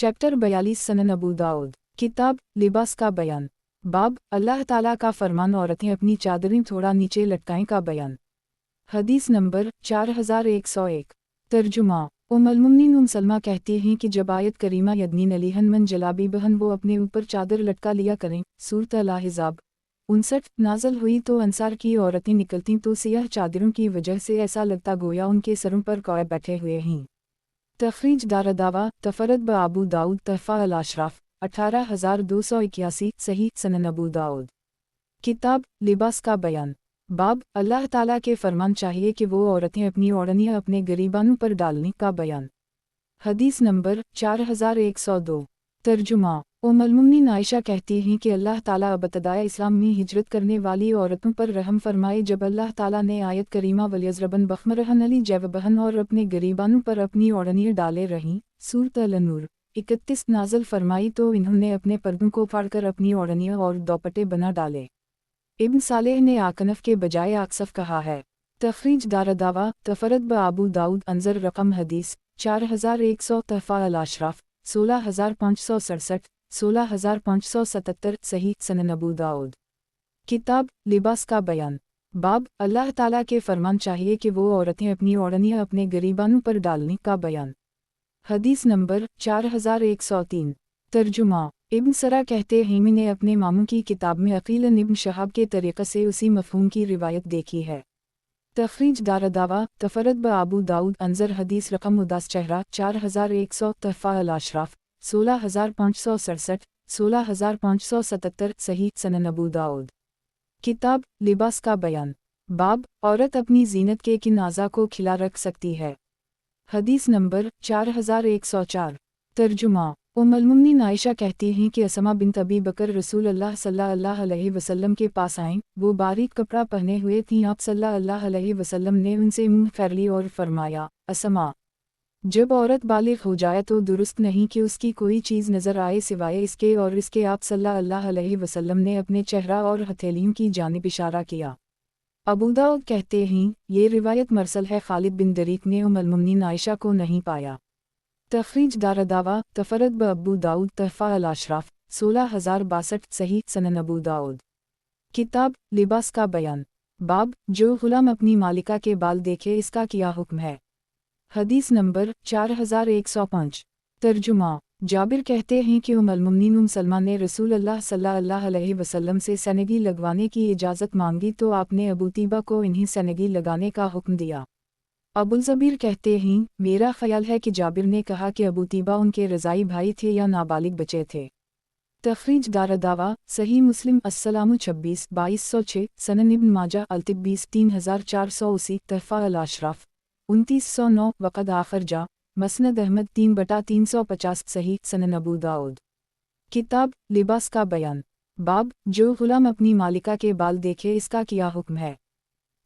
Chapter 42 सनन अबू दाऊद। किताब लिबास का बयान। बाब अल्लाह ताला का फरमान औरतें अपनी चादरें थोड़ा नीचे लटकाएं का बयान। हदीस नंबर 4101। तर्जुमा। उम्मुल सलमा कहती हैं कि जब आयत करीमा यदनीन अलीहन मन जलाबी बहन वो अपने ऊपर चादर लटका लिया करें, सूरत अल-अहज़ाब 59 नाजल हुई तो अंसार की औरतें निकलती तो सियाह चादरों की वजह से ऐसा लगता गोया उनके सरों पर कोए बैठे हुए हैं। तखरीज दारदावा तफरद ब अबू दाऊद तहफ़ा अल-अशराफ 18281 सही सनन अबू दाऊद। किताब लिबास का बयान। बाब अल्लाह ताला के फरमान चाहिए कि वो औरतें अपनी ओढ़नियाँ अपने गरीबानों पर डालने का बयान। हदीस नंबर 4102। तर्जुमा। उम्मुल आयशा कहती हैं कि अल्लाह ताला अबतदाए इस्लाम में हिजरत करने वाली औरतों पर रहम फरमाए जब अल्लाह ताला ने आयत करीमा वलियज़रबन बखमरहन अली जैव बहन और अपने गरीबानों पर अपनी ओढ़नियाँ डाले रहीं, सूरत अल-नूर 31 नाजल फरमाई तो इन्होंने अपने पर्दों को फाड़कर अपनी ओढ़नियाँ और दोपट्टे बना डाले। इब्न सालेह ने आकनफ के बजाय आकसफ कहा है। तखरीज दारदावा तफरद ब अबू दाऊद अंजर रकम हदीस 4100 तहफ़ा अल-अशराफ 16567 16577 सही सनन अबू दाऊद। किताब लिबास का बयान। बाब अल्लाह ताला के फरमान चाहिए कि वो औरतें अपनी ओढ़नियाँ अपने गरीबानों पर डालने का बयान। हदीस नंबर 4103। तर्जुमा। इब्न सरा कहते हैं मैंने अपने मामू की किताब में अकीलन इब्न शहाब के तरीक़े से उसी मफ़हूम की रिवायत देखी है। तखरीज दारदावा तफरद ब अबू दाऊद अंजर हदीस रकम उदास चेहरा 4100 तहफ़ा अल-अशराफ 16567 16577 सही सनन अबू दाऊद। किताब लिबास का बयान। बाब औरत अपनी जीनत के किन आज़ा को खिला रख सकती है। हदीस नंबर 4104। तर्जुमा। उम्मुल आयशा कहती हैं कि असमा बिन्त अबी बकर रसूल अल्लाह सल्लल्लाहु अलैहि वसल्लम के पास आईं, वो बारीक कपड़ा पहने हुए थीं। आप सल्लल्लाहु अलैहि वसल्लम ने उनसे मुँह फेर ली और फरमाया, असमा, जब औरत बालिग हो जाए तो दुरुस्त नहीं कि उसकी कोई चीज़ नज़र आए सिवाय इसके और इसके। आप सल्लल्लाहु अलैहि वसल्लम ने अपने चेहरा और हथेलियों की जानिब इशारा किया। अबू दाऊद कहते हैं ये रिवायत मरसल है, खालिद बिन दरीक ने उम्मुल आयशा को नहीं पाया। तखरीज दारदावा तफरद ब अबू दाऊद तहफ़ा अल-अशराफ 16062 सही सनन अबू दाऊद। किताब लिबास का बयान। बाब जो गुलाम अपनी मालिका के बाल देखे इसका क्या हुक्म है। हदीस नंबर 4105। तर्जुमा। जाबिर कहते हैं कि उम्मुल सलमा ने रसूल अल्लाह सल्लल्लाहु अलैहि वसल्लम से सनगी लगवाने की इजाज़त मांगी तो आपने अबू तीबा को इन्हीं सनगी लगाने का हुक्म दिया। अबुल ज़बीर कहते हैं मेरा ख्याल है कि जाबिर ने कहा कि अबू तीबा उनके रज़ाई भाई थे या नाबालिग बच्चे थे। तखरीज दारदावा सही मुस्लिम अस्सलामु 26 2206 सनन इब्न माजा अल-तिब्बीस 3480 तहफ़ा अल-अशराफ 2909 वक़द आखर जा मसनद अहमद 3/350 सही सनन अबू दाऊद। किताब लिबास का बयान। बाब जो गुलाम अपनी मालिका के बाल देखे इसका क्या हुक्म है।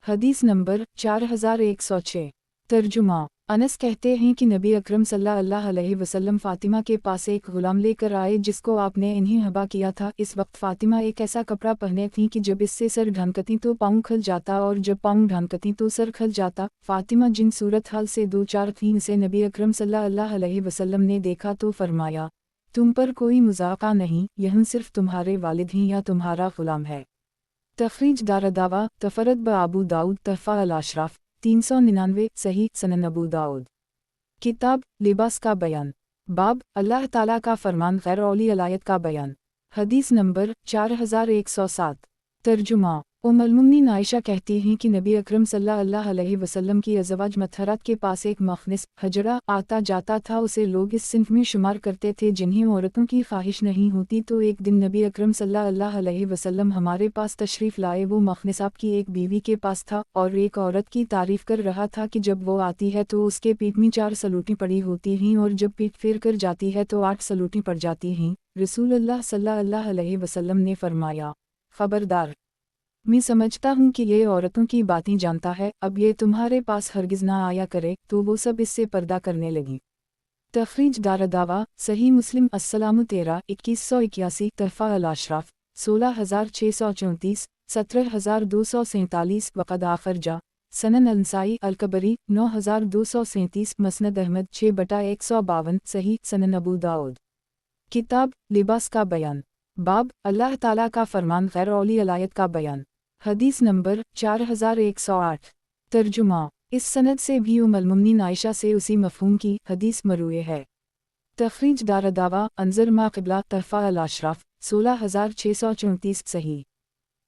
हदीस नंबर 4106। तर्जुमा। अनस कहते हैं कि नबी अकरम सल्लल्लाहु अलैहि वसल्लम फ़ातिमा के पास एक गुलाम लेकर आए जिसको आपने इन्हीं हबा किया था। इस वक्त फ़ातिमा एक ऐसा कपड़ा पहने थीं कि जब इससे सर ढनकती तो पाँव खल जाता और जब पाँव ढनकती तो सर खल जाता। फ़ातिमा जिन सूरत हाल से दो चार थीं इसे नबी अकरम सल्लल्लाहु अलैहि वसल्लम ने देखा तो फरमाया, तुम पर कोई मुज़ाक़ा नहीं, यह सिर्फ तुम्हारे वालिद ही या तुम्हारा गुलाम है। तखरीज दारदावा तफरद ब अबू दाऊद तहफ़ा अल-अशराफ 399 सही सनन अबू दाऊद। किताब लिबास का बयान। बाब अल्लाह ताला का फरमान गैर औली अलायत का बयान। हदीस नंबर 4107। तर्जुमा। उम्मुल आयशा कहती हैं कि नबी अकरम सल्लल्लाहु अलैहि वसल्लम की अज़वाज मतहरात के पास एक मखनिस हजरा आता जाता था। उसे लोग इस सिंफ में शुमार करते थे जिन्हें औरतों की ख्वाहिश नहीं होती। तो एक दिन नबी अकरम सल्लल्लाहु अलैहि वसल्लम हमारे पास तशरीफ़ लाए। वो मखनिस आपकी एक बीवी के पास था और एक औरत की तारीफ़ कर रहा था कि जब वो आती है तो उसके पीठ में 4 सलूटें पड़ी होती हैं और जब पीठ फेर कर जाती है तो 8 सलूटें पड़ जाती हैं। रसूलुल्लाह सल्लल्लाहु अलैहि वसल्लम ने फरमाया, खबरदार, मैं समझता हूँ कि ये औरतों की बातें जानता है, अब ये तुम्हारे पास हरगिज़ ना आया करे। तो वो सब इससे पर्दा करने लगी। तखरीज दारदावा सही मुस्लिम अस्सलामु 13 2181 तहफ़ा अल-अशराफ 16634 17247 वक़द आखर जा सनन अंसाई अल-कबरी 9237 मसनद अहमद 6/152 सही सनन अबू दाऊद। किताब लिबास का बयान। बाब अल्लाह ताला का फरमान गैर औली अलायत का बयान। हदीस नंबर 4108। तर्जुमा। इस सनद से भी उम्मुल-मोमिनीन आयशा से उसी मफ़हूम की हदीस मरूए है। तख़रीज दारदावा अंज़र मा क़िबला तहफ़ा अल-अशराफ़ 16634 सही।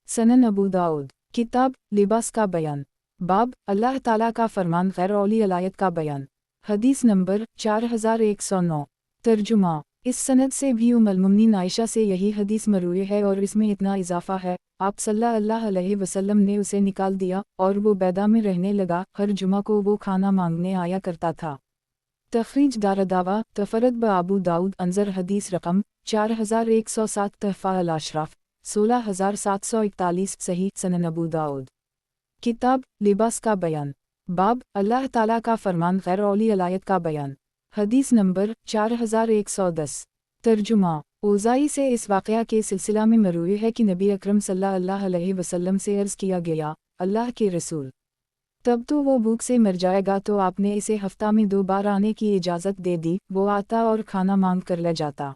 सनन अबू दाऊद। किताब लिबास का बयान। बाब अल्लाह ताला का फरमान गैर औली अलायत का बयान। हदीस नंबर 4109। तर्जुमा। इस सनद से भी उम्मुल-मोमिनीन आयशा से यही हदीस मरूए है और इसमें इतना इजाफ़ा है, आप सल्लल्लाहु अलैहि वसल्लम ने उसे निकाल दिया और वो बैदा में रहने लगा, हर जुमा को वो खाना मांगने आया करता था। तख़रीज दारदावा तफ़रद ब अबू दाऊद अंज़र हदीस रकम 4107 तहफ़ा अल-अशराफ़ 16741 सही। सनन अबू दाऊद। किताब लिबास का बयान। बाब अल्लाह ताला का फरमान गैर औली अलायत का बयान। हदीस नंबर 4110। तर्जुमा। ओज़ाई से इस वाक़या के सिलसिला में मरूए है कि नबी अकरम सल्लल्लाहु अलैहि वसल्लम से अर्ज़ किया गया, अल्लाह के रसूल, तब तो वो भूख से मर जाएगा तो आपने इसे हफ्ता में 2 बार आने की इजाज़त दे दी, वो आता और खाना मांग कर ले जाता।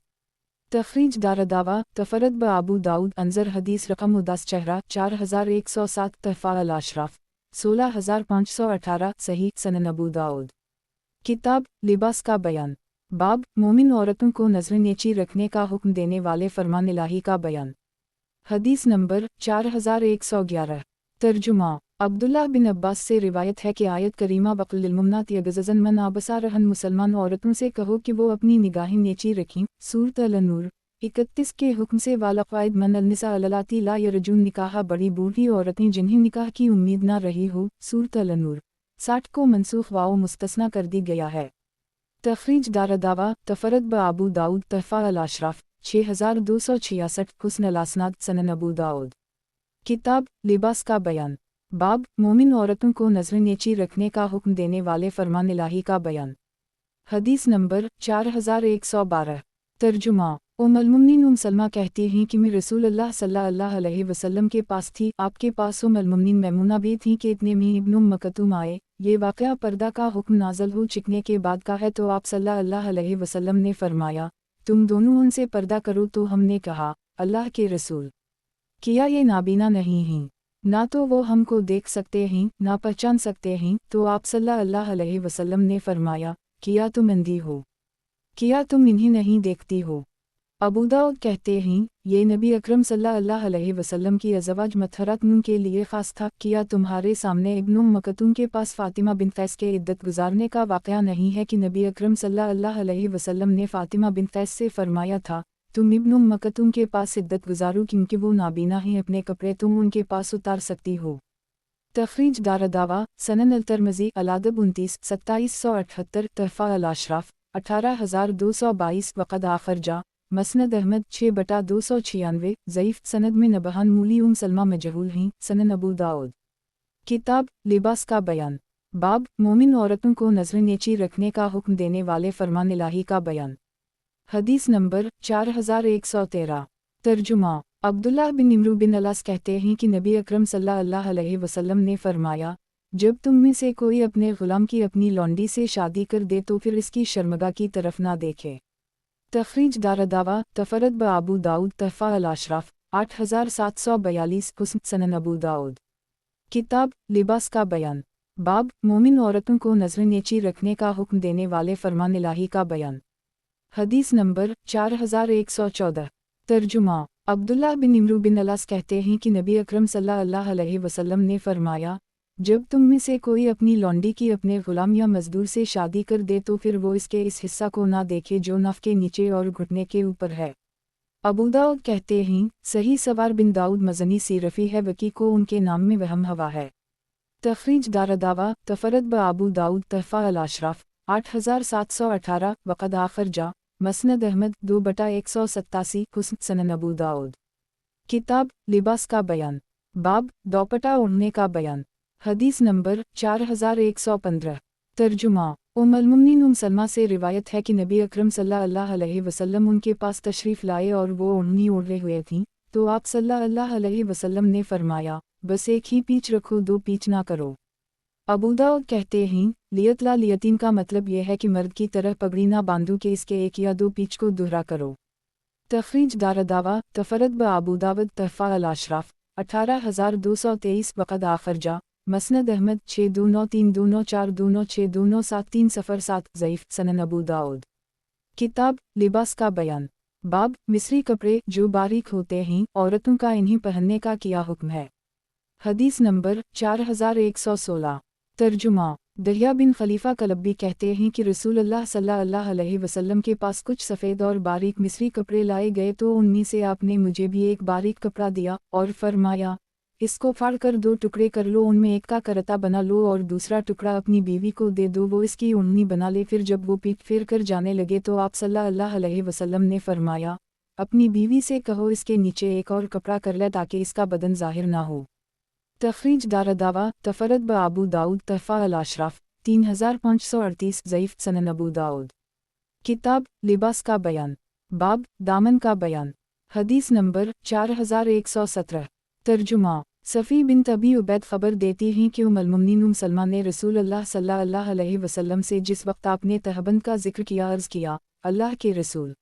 तख़रीज दारदावा तफ़रद ब अबू दाऊद अंज़र हदीस रकम उदास चेहरा 4107 तहफ़ा अल-अशराफ़ 16518 सही। सनन अबू दाऊद। किताब लिबास का बयान। बाब मोमिन औरतों को नज़र नेची रखने का हुक्म देने वाले फरमान इलाही का बयान। हदीस नंबर 4111। तर्जुमा। अब्दुल्लाह बिन अब्बास से रिवायत है कि आयत करीमा बक़ुलिल-मुमनात यग़ज़ज़न मन अबसारहन मुसलमान औरतों से कहो कि वो अपनी निगाहें नेची रखें। सूरत अल-नूर 31 के हुक्म से वालक़वाइद मन अल-निसा अल्लाती ला यरजून निकाह बड़ी बूढ़ी औरतें जिन्हें निकाह की उम्मीद ना रही हो। सूरत अल-नूर 60 को मनसूख वाओ मुस्तस्ना कर दी गया है। तख़रीज दारदावा तफ़रद ब अबू दाऊद तहफ़ा अल-अशराफ़ 6266 हुस्न अल-असनाद सनन अबू दाऊद। किताब लिबास का बयान। बाब मोमिन औरतों को नज़र नेची रखने का हुक्म देने वाले फरमान इलाही का बयान। हदीस नंबर 4112। तर्जुमा। उम्मुल-मोमिनीन सलमा कहती हैं कि मैं रसूलुल्लाह सल्लल्लाहु अलैहि वसल्लम के पास थी, आपके पास उम्मुल-मोमिनीन मैमूना भी थी कि इतने में इब्न मकतूम आए। ये वाक़या पर्दा का हुक्म नाज़िल हो चिकने के बाद का है तो आप सल्लल्लाहु अलैहि वसल्लम ने फरमाया, तुम दोनों उनसे पर्दा करो। तो हमने कहा, अल्लाह के रसूल, किया ये नाबीना नहीं हैं, ना तो वो हमको देख सकते हैं ना पहचान सकते हैं। तो आप सल्लल्लाहु अलैहि वसल्लम ने फरमाया, किया तुम अंधी हो, किया तुम इन्हें नहीं देखती हो। अबू दाऊद कहते हैं, ये नबी अकरम सल्लल्लाहु अलैहि वसल्लम की अज़वाज मतहरतन के लिए ख़ास था। किया तुम्हारे सामने इब्न मकतूम के पास फ़ातिमा बिन कैस के इद्दत गुजारने का वाक़या नहीं है कि नबी अकरम सल्लल्लाहु अलैहि वसल्लम ने फ़ातिमा बिन कैस से फरमाया था, तुम इब्न मकतूम के पास इद्दत गुजारो क्योंकि वो नाबीना हैं, अपने कपड़े तुम उनके पास उतार सकती हो। तख़रीज दारदावा सनन अल-तिरमिज़ी अल-अदब 29 2778 तहफ़ा अल-अशराफ़ 18222 वक़द आख़रजा मसनद अहमद 6/296 ज़ईफ़ सनद में नबहान मूली सलमा मजहूल हैं। सनन अबू दाऊद। किताब लिबास का बयान। बाब मोमिन औरतों को नज़र नेची रखने का हुक्म देने वाले फरमान इलाही का बयान। हदीस नंबर 4113। तर्जुमा। अब्दुल्लाह बिन इम्रू बिन अलास कहते हैं कि नबी अकरम सल्लल्लाहु अलैहि वसल्लम ने फरमाया, जब तुम में से कोई अपने ग़ुलाम की अपनी लौंडी से शादी कर दे तो फिर इसकी शर्मगा की तरफ ना देखे। तख़रीज दारदावा तफ़रद ब अबू दाऊद तहफ़ा अल-अशराफ़ 8742 हुस्न सनन अबू दाऊद। किताब लिबास का बयान। बाब मोमिन औरतों को नज़र नेची रखने का हुक्म देने वाले फरमान इलाही का बयान। हदीस नंबर 4114। तर्जुमा। अब्दुल्लाह बिन इम्रू बिन अलास कहते हैं कि नबी अकरम सल्लल्लाहु अलैहि वसल्लम ने फरमाया, जब तुम में से कोई अपनी लौंडी की अपने ग़ुलाम या मज़दूर से शादी कर दे तो फिर वो इसके इस हिस्सा को ना देखे जो नफ़ के नीचे और घुटने के ऊपर है। अबू दाऊद कहते हैं, सही सवार बिन दाऊद मज़नी सीरफ़ी है, वकी को उनके नाम में वहम हवा है। तख़रीज दारदावा तफ़रद ब अबू दाऊद तहफ़ा अल-अशराफ़ 8718 वक़द आख़रजा मसनद अहमद 2/187 हुस्न सनन अबू दाऊद। किताब लिबास का बयान। बाब दोपट्टा ओढ़ने का बयान। हदीस नंबर 4115। तर्जुमा। उम्मुल-मोमिनीन सलमा से रिवायत है कि नबी अकरम सल्लल्लाहु अलैहि वसल्लम उनके पास तशरीफ़ लाए और वो ओढ़नी ओढ़े हुए थीं, तो आप सल्लल्लाहु अलैहि वसल्लम ने फरमाया, बस एक ही पीछ रखो, 2 पीछ ना करो। अबू दाऊद कहते हैं, लियतला लियतीन का मतलब यह है कि मर्द की तरह पगड़ी ना बांधो कि इसके एक या 2 पीछ को दोहरा करो। तखरीज दारदावा तफरत ब अबू दाऊद तहफ़ा अल-अशराफ 18223 वक़द आखिर जा मसनद अहमद 6293242627 ज़ईफ़ सनन अबू दाऊद। किताब लिबास का बयान। बाब मिस्री कपड़े जो बारीक होते हैं औरतों का इन्हीं पहनने का क्या हुक्म है। हदीस नंबर 4116। तर्जुमा। दहिया बिन खलीफा कलब्बी कहते हैं कि रसूलुल्लाह सल्लल्लाहु अलैहि वसल्लम के पास कुछ सफ़ेद और बारीक मिस्री कपड़े लाए गए तो उनमें से आपने मुझे भी एक बारीक कपड़ा दिया और फरमाया, इसको फाड़ कर 2 टुकड़े कर लो, उनमें एक का करता बना लो और दूसरा टुकड़ा अपनी बीवी को दे दो, वो इसकी ओढ़नी बना ले। फिर जब वो पीठ फेर कर जाने लगे तो आप सल्लल्लाहु अलैहि वसल्लम ने फरमाया, अपनी बीवी से कहो इसके नीचे एक और कपड़ा कर ले ताकि इसका बदन ज़ाहिर ना हो। तखरीज दारदावा तफरत ब अबू दाऊद तहफ़ा अल-अशराफ 3538 ज़ईफ़ सनन अबू दाऊद। किताब लिबास का बयान। बाब दामन का बयान। हदीस नंबर 4117। तर्जुमा। सफ़ी बिन अबी उबैद ख़बर देती हैं कि उम्मुल-मोमिनीन सलमा ने रसूलुल्लाह सल्लल्लाहु अलैहि वसल्लम से जिस वक्त आपने तहबंद का जिक्र किया अर्ज़ किया, अल्लाह के रसूल,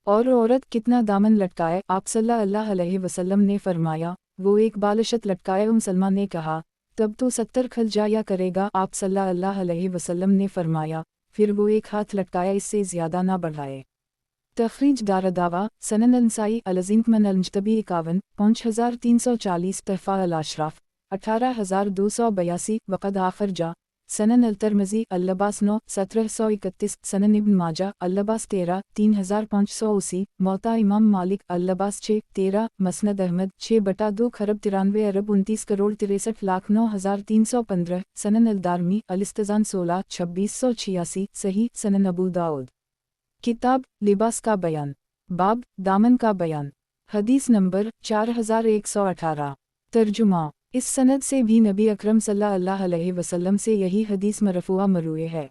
और औरत कितना दामन लटकाए। आप सल्लल्लाहु अलैहि वसल्लम ने फरमाया, वो एक बालशत लटकाए। सलमा ने कहा, तब तो 70 खल जाया करेगा। आप सल्लल्लाहु अलैहि वसल्लम ने फरमाया, फिर वो एक हाथ लटकाया, इससे ज़्यादा ना बढ़ाए। तखरीज दारदावा सनन नसाई अल-ज़िंकमन अल-मुज्तबी 51 5340 तहफ़ा अल-अशराफ 18282 वक़द आखिर जा सनन अल-तिरमिज़ी अल-लिबास 9 1731 सनन इब्न माजा अल-लिबास 13 3580 मौता इमाम मालिक अल-लिबास 6 13 मसनद अहमद 6/2 खरब 93 अरब 29 करोड़ 63 लाख 9315 सनन अल-दारमी अल-इस्तिज़ान 16 2686 सही सनन अबू दाऊद। किताब लिबास का बयान। बाब दामन का बयान। हदीस नंबर 4118। तर्जुमा। इस सनद से भी नबी अकरम सल्लल्लाहु अलैहि वसल्लम से यही हदीस मरफ़ूआ मरूए है।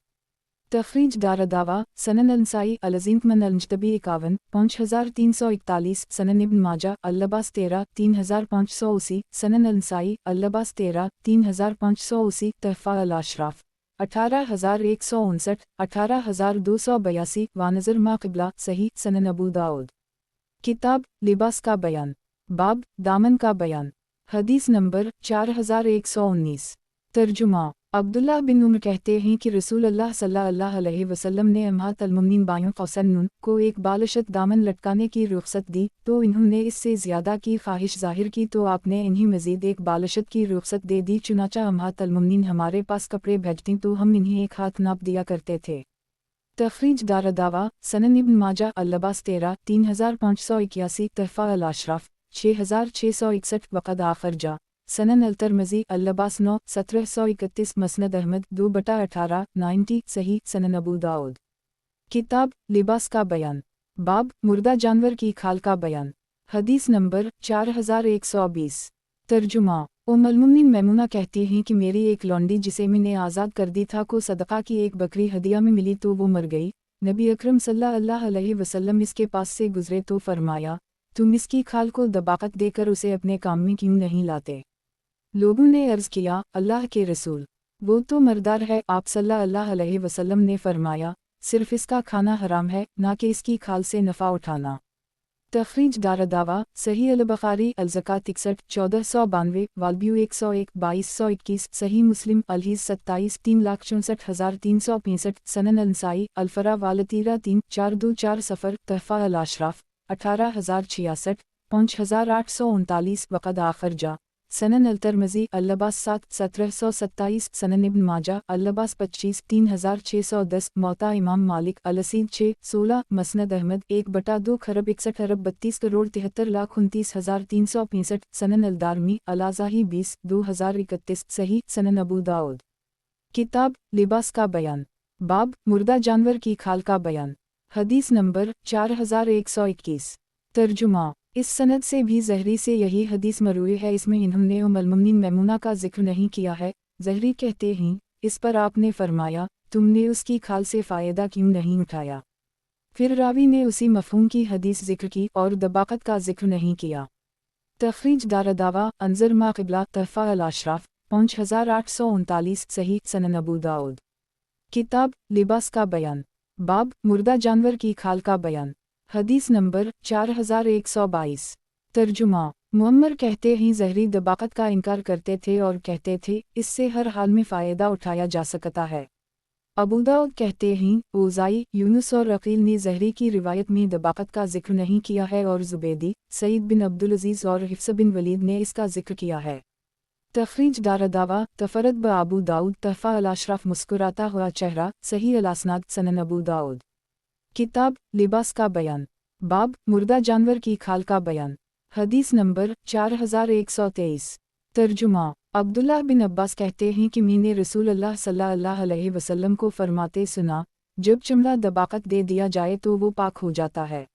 तखरीज दारदावा सनन नसाई अल-ज़िंकमन अल-मुज्तबी 51 5341 सनन इब्न माजा अल-लिबास 13 3580 सनन नसाई अल-लिबास 13 3580 तहफ़ा अल-अशराफ 18159 18282 वानज़र मा क़िबला सही सनन अबू दाऊद। किताब लिबास का बयान। बाब दामन का बयान। हदीस नंबर 4119। तर्जुमा। अब्दुल्लाह बिन उमर कहते हैं कि रसूलुल्लाह सल्लल्लाहु अलैहि वसल्लम ने अम्मात अल-मुमिनीन बायों क़ौसैन को एक बालशत दामन लटकाने की रुख़सत दी तो इन्होंने इससे ज़्यादा की ख्वाहिश ज़ाहिर की तो आपने इन्हीं मज़ीद एक बालशत की रुख़सत दे दी। चुनाचा अम्मात अल-मुमिनीन हमारे पास कपड़े भेजती तो हम इन्हें एक हाथ नाप दिया करते थे। तखरीज दारदावा सनन इब्न माजा अल-लिबास 13 3581 तहफ़ा अल-अशराफ 6661 वक़द आखिर जा सनन अल-तिरमिज़ी अल-लिबास 9 1731 मसनद अहमद 2/18 90 सही सनन अबू दाऊद। किताब लिबास का बयान। बाब मुर्दा जानवर की खाल का बयान। हदीस नंबर 4120। तर्जुमा। उम्मुल-मोमिनीन मैमुना कहती हैं कि मेरी एक लौंडी जिसे मैंने आज़ाद कर दी था को सदक़ा की एक बकरी हदिया में मिली तो वो मर गई। नबी अकरम सल्लल्लाहु अलैहि वसल्लम इसके पास से गुज़रे तो फरमाया, तुम इसकी खाल को दबाकत देकर उसे अपने काम में क्यों नहीं लाते। लोगों ने अर्ज़ किया, अल्लाह के रसूल, वो तो मरदार है। आप सल्लल्लाहु अलैहि वसल्लम ने फरमाया, सिर्फ़ इसका खाना हराम है, ना कि इसकी खाल से नफ़ा उठाना। तखरीज दारदावा सही अल-बुखारी अल-ज़कात 61 1492 वालबियू 101 2221 सही मुस्लिम अल-हिज़ 27 3,64,365 सनन अल-नसाई अल-फ़रा वालतीरा 3 424 सफ़र तहफ़ा अल-अशराफ 18066 5839 वक़द आखिर जा सनन अल-तिरमिज़ी अल-लिबास 7 1727 सनन इब्न माजा अल-लिबास 25 3610 मौता इमाम मालिक अल-असीद 6 16 मसनद अहमद 1/2 खरब 61 अरब 32 करोड़ 73,29,365 सनन अल-दारमी अल-आज़ाही 20 2031 सही सनन अबू दाऊद। किताब लिबास का बयान। बाब मुर्दा जानवर की खाल का बयान। हदीस नंबर 4121। तर्जुमा। इस सनद से भी ज़हरी से यही हदीस मरूई है। इसमें इन्होंने उम्मुल-मोमिनीन मैमुना का जिक्र नहीं किया है। ज़हरी कहते हैं, इस पर आपने फरमाया, तुमने उसकी खाल से फ़ायदा क्यों नहीं उठाया। फिर रावी ने उसी मफ़हूम की हदीस जिक्र की और दबाकत का जिक्र नहीं किया। तखरीज दारदावा अंज़र मा क़िबला तहफ़ा अल-अशराफ 5839 सही सनन अबू दाऊद। किताब लिबास का बयान। बाब मुर्दा जानवर की खाल का बयान। حدیث نمبر 4122۔ ترجمہ: معمر کہتے ہیں ظہری دباقت کا انکار کرتے تھے اور کہتے تھے اس سے ہر حال میں فائدہ اٹھایا جا سکتا ہے۔ ابو داؤد کہتے ہیں اوزائی، یونس اور عقیل نے ظہری کی روایت میں دباقت کا ذکر نہیں کیا ہے، اور زبیدی، سعید بن عبدالعزیز اور حفص بن ولید نے اس کا ذکر کیا ہے۔ تخریج دارالدعوہ تفرد بابو داؤد تحفہ الاشراف مسکراتا ہوا چہرہ صحیح الاسناد سنن ابو داؤد۔ کتاب لباس کا بیان، باب مردہ جانور کی کھال کا بیان۔ حدیث نمبر 4123۔ ترجمہ: عبداللہ بن عباس کہتے ہیں کہ میں نے رسول اللہ صلی اللہ علیہ وسلم کو فرماتے سنا، جب چمڑا دباقت دے دیا جائے تو وہ پاک ہو جاتا ہے۔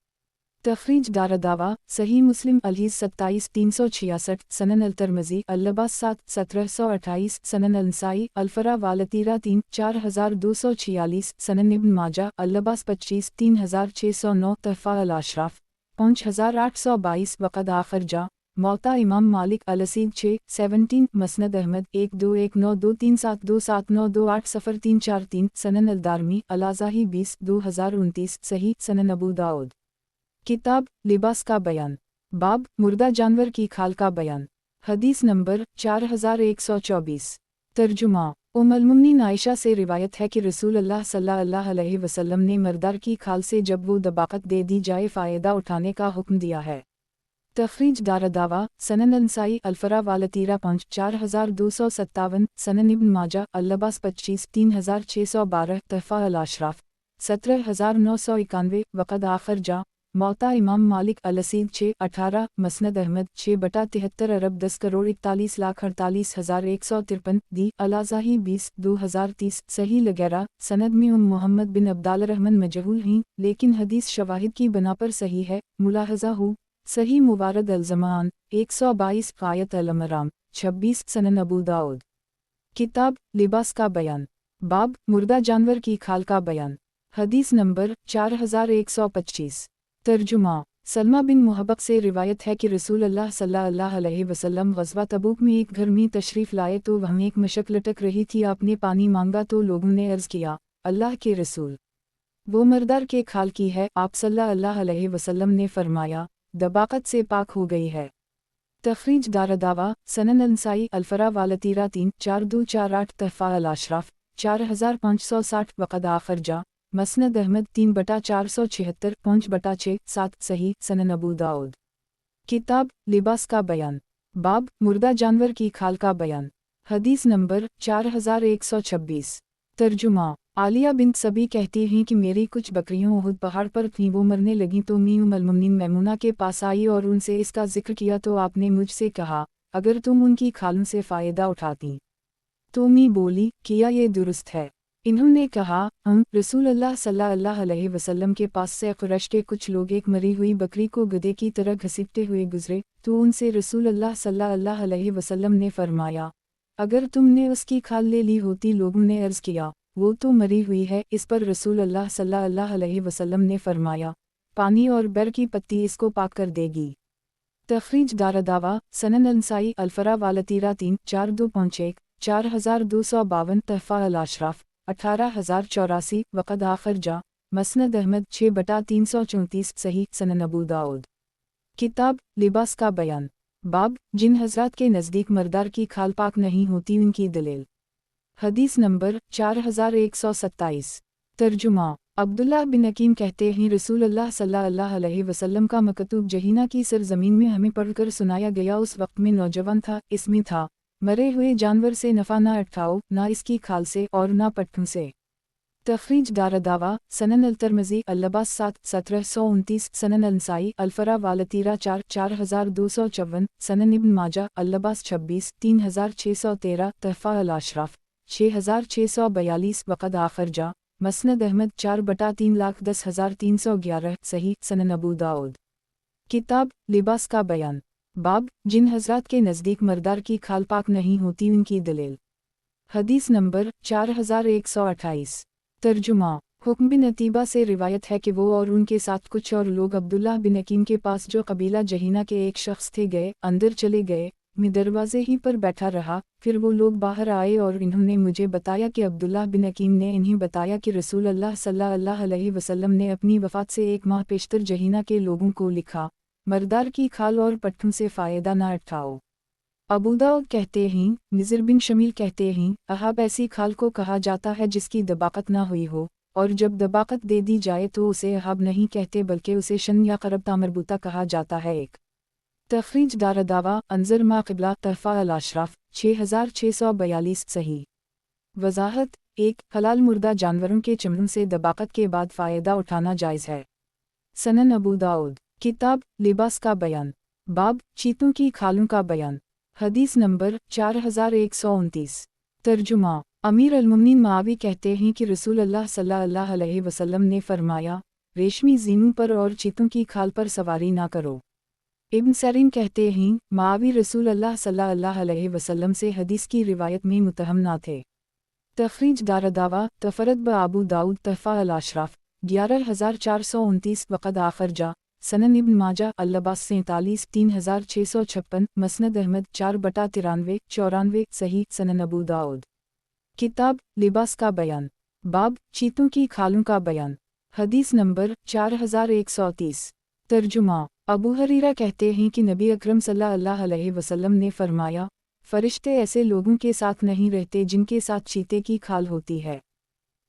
تخریج دارالدعوہ صحیح مسلم الحدیث 27366 سنن الترمذی اللباس 1728 سنن النسائی الفرا والتیرہ 4246 سنن ابن ماجہ اللباس 25 3609 تحفہ الاشراف 5822 وقد آخرجہ موطا امام مالک الاسید 6-17 مسند احمد 1219237279280343 سنن الدارمی الازاہی 20-2029 صحیح سنن ابو داؤد۔ کتاب لباس کا بیان، باب مردہ جانور کی کھال کا بیان۔ حدیث نمبر 4124۔ ترجمہ: المومنین عائشہ سے روایت ہے کہ رسول اللہ صلی اللہ علیہ وسلم نے مردار کی کھال سے جب وہ دباقت دے دی جائے فائدہ اٹھانے کا حکم دیا ہے۔ تخریج دارالدعوہ سنن النسائی الفرا والتیرہ 4257 سنن ابن ماجہ اللباس 25 3612 تحفہ الاشراف 17991 وقد آخرجہ موطا امام مالک الاسید 6-18 مسند احمد 6/73 ارب 10,41,48,153 دی الازاہی 20-2030 صحیح لغیرہ سند میں محمد بن عبدالرحمن مجہول ہیں، لیکن حدیث شواہد کی بنا پر صحیح ہے۔ ملاحظہ ہو صحیح موارد الزمان 122 غایت الامرام 26 سنن ابو داؤد۔ کتاب لباس کا بیان، باب مردہ جانور کی کھال کا بیان۔ حدیث نمبر 4125۔ ترجمہ: سلمہ بن محبب سے روایت ہے کہ رسول اللہ صلی اللہ علیہ وسلم غزوہ تبوک میں ایک گھر میں تشریف لائے تو وہاں ایک مشک لٹک رہی تھی، آپ نے پانی مانگا تو لوگوں نے عرض کیا، اللہ کے رسول، وہ مردار کے کھال کی ہے۔ آپ صلی اللہ علیہ وسلم نے فرمایا، دباقت سے پاک ہو گئی ہے۔ تخریج دارالدعوہ سنن النسائی الفرا والتیرہ 3-4248 تحفہ الاشراف 4560 وقد آخرجہ مسند احمد 3/476 5/6 صحیح سنن ابو داؤد۔ کتاب لباس کا بیان، باب مردہ جانور کی کھال کا بیان۔ حدیث نمبر 4126۔ ترجمہ: عالیہ بنت سبی کہتی ہیں کہ میری کچھ بکریوں احد پہاڑ پر تھیں، وہ مرنے لگیں تو میں المومنین میمونہ کے پاس آئی اور ان سے اس کا ذکر کیا تو آپ نے مجھ سے کہا، اگر تم ان کی کھالوں سے فائدہ اٹھاتی تو میں بولی، کیا یہ درست ہے؟ انہوں نے کہا، رسول اللہ صلی اللہ علیہ وسلم کے پاس سے قریش کے کچھ لوگ ایک مری ہوئی بکری کو گدھے کی طرح گھسیٹتے ہوئے گزرے تو ان سے رسول اللہ صلی اللہ علیہ وسلم نے فرمایا، اگر تم نے اس کی کھال لے لی ہوتی۔ لوگوں نے عرض کیا، وہ تو مری ہوئی ہے۔ اس پر رسول اللہ صلی اللہ علیہ وسلم نے فرمایا، پانی اور بیر کی پتی اس کو پاک کر دے گی۔ تخریج دارالدعوہ سنن النسائی الفرا والتیرہ 3-4251 4252 تحفہ الاشراف 18084 وقد آخرجہ مسند احمد 6/334 صحیح سنن ابو داؤد۔ کتاب لباس کا بیان، باب جن حضرات کے نزدیک مردار کی کھال پاک نہیں ہوتی ان کی دلیل۔ حدیث نمبر 4127۔ ترجمہ: عبداللہ بن حکیم کہتے ہیں رسول اللہ صلی اللہ علیہ وسلم کا مکتوب جہینہ کی سرزمین میں ہمیں پڑھ کر سنایا گیا۔ اس وقت میں نوجوان تھا، اس میں تھا، مرے ہوئے جانور سے نفع نہ اٹھاؤ، نہ اس کی کھال سے اور نہ پٹھوں سے۔ تخریج دارالدعوہ سنن الترمذی اللباس 1729 سنن النسائی الفرا والتیرہ 4254 سنن ابن ماجہ اللباس 26 3613 تحفہ الاشراف 6642 وقد آخرجہ مسند احمد 4/310,311 صحیح سنن ابو داؤد۔ کتاب لباس کا بیان، باب جن حضرات کے نزدیک مردار کی کھال پاک نہیں ہوتی ان کی دلیل۔ حدیث نمبر 4128۔ ترجمہ: حکم بن عتیبہ سے روایت ہے کہ وہ اور ان کے ساتھ کچھ اور لوگ عبداللہ بن حکیم کے پاس جو قبیلہ جہینہ کے ایک شخص تھے گئے، اندر چلے گئے، मैं दरवाजे ही पर बैठा रहा। फिर वो लोग बाहर आए और इन्होंने मुझे बताया कि अब्दुल्लाह बिन अकीम ने इन्हें बताया कि रसूल अल्लाह सल्लल्लाहु अलैहि वसल्लम ने अपनी वफ़ात से 1 माह पेशतर जहीना के लोगों को लिखा, मर्दार की खाल और पट्टों से फ़ायदा ना उठाओ। अबू दाऊद कहते हैं, निज़र बिन शमील कहते हैं, अहाब ऐसी खाल को कहा जाता है जिसकी दबाकत ना हुई हो, और जब दबाकत दे दी जाए तो उसे अहाब नहीं कहते बल्कि उसे शन या करबता मरबूता कहा जाता है। एक तखरीज दारदावा अंजर मा क़िबला तहफ़ा अल-अशराफ 6642 सही। वज़ाहत 1 हलाल मुर्दा जानवरों के चमड़ों से दबाकत के बाद फ़ायदा उठाना जायज़ है। सनन अबू दाऊद किताब लिबास का बयान बाब चीतों की खालों का बयान हदीस नंबर 4129 तर्जुमा अमीर अल-मुमिनीन मुआवी कहते हैं कि रसूल अल्लाह सल्लल्लाहु अलैहि वसल्लम ने फरमाया, रेशमी ज़ीनों पर और चीतों की खाल पर सवारी ना करो। इब्न सरीन कहते हैं, मुआवी रसूल अल्लाह सल्लल्लाहु अलैहि वसल्लम से हदीस की रिवायत में मुतहम ना थे। तखरीज दारदावा तफरद ब अबू दाऊद तहफ़ा अल-अशराफ 11429 वक़द आखरजा सनन इब्न माजा अल-लबास 47 3656 मसनद अहमद 4/93 94 सही। सनन अबू दाऊद किताब लिबास का बयान बाब चीतों की खालों का बयान हदीस नंबर 4130 तर्जुमा अबू हरीरा कहते हैं कि नबी अकरम सल्लल्लाहु अलैहि वसल्लम ने फरमाया, फरिश्ते ऐसे लोगों के साथ नहीं रहते जिनके साथ चीते की खाल होती है।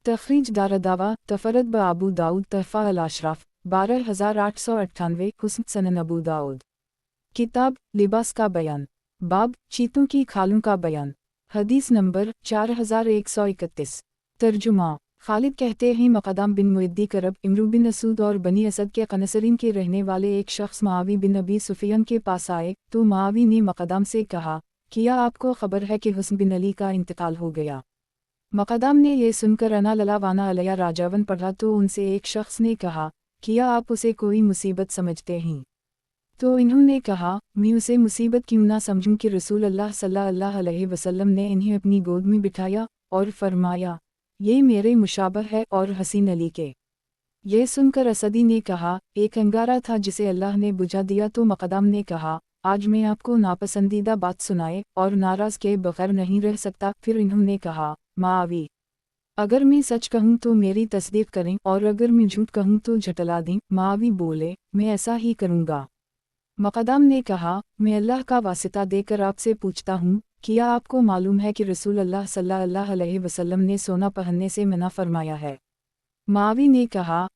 तखरीज दारदावा तफरद ब अबू दाऊद तहफ़ा अल-अशराफ 12898 हुस्न सनन अबू दाऊद किताब लिबास का बयान बाब चीतों की खालों का बयान हदीस नंबर 4131 तर्जुमा खालिद कहते हैं, मक़दाम बिन मुइद्दी करब इमरू बिन असूद और बनी असद के कनसरीन के रहने वाले एक शख्स मुआवी बिन अबी सुफियान के पास आए तो मुआवी ने मक़दाम से कहा, क्या आपको खबर है कि हुस्न बिन अली का इंतकाल हो गया? मक़दाम ने यह सुनकर अना लला वाना अलैया राजावन पढ़ा तो उनसे एक शख्स ने कहा, क्या आप उसे कोई मुसीबत समझते हैं? तो इन्होंने कहा, मैं उसे मुसीबत क्यों ना समझूं कि रसूल अल्लाह सल्लल्लाहु अलैहि वसल्लम ने इन्हें अपनी गोद में बिठाया और फरमाया, ये मेरे मुशाबह है और हसीन अली के। यह सुनकर असदी ने कहा, एक अंगारा था जिसे अल्लाह ने बुझा दिया। तो मक़दाम ने कहा, आज मैं आपको नापसंदीदा बात सुनाए और नाराज़ के बगैर नहीं रह सकता। फिर इन्होंने कहा, मुआवी, अगर मैं सच कहूँ तो मेरी तस्दीक करें और अगर मैं झूठ कहूँ तो झटला दें। मुआवी बोले, मैं ऐसा ही करूँगा। मक़दाम ने कहा, मैं अल्लाह का वासिता देकर आपसे पूछता हूँ, क्या आपको मालूम है कि रसूल अल्लाह सल्लल्लाहु अलैहि वसल्लम ने सोना पहनने से मना फरमाया है? मुआवी ने कहा,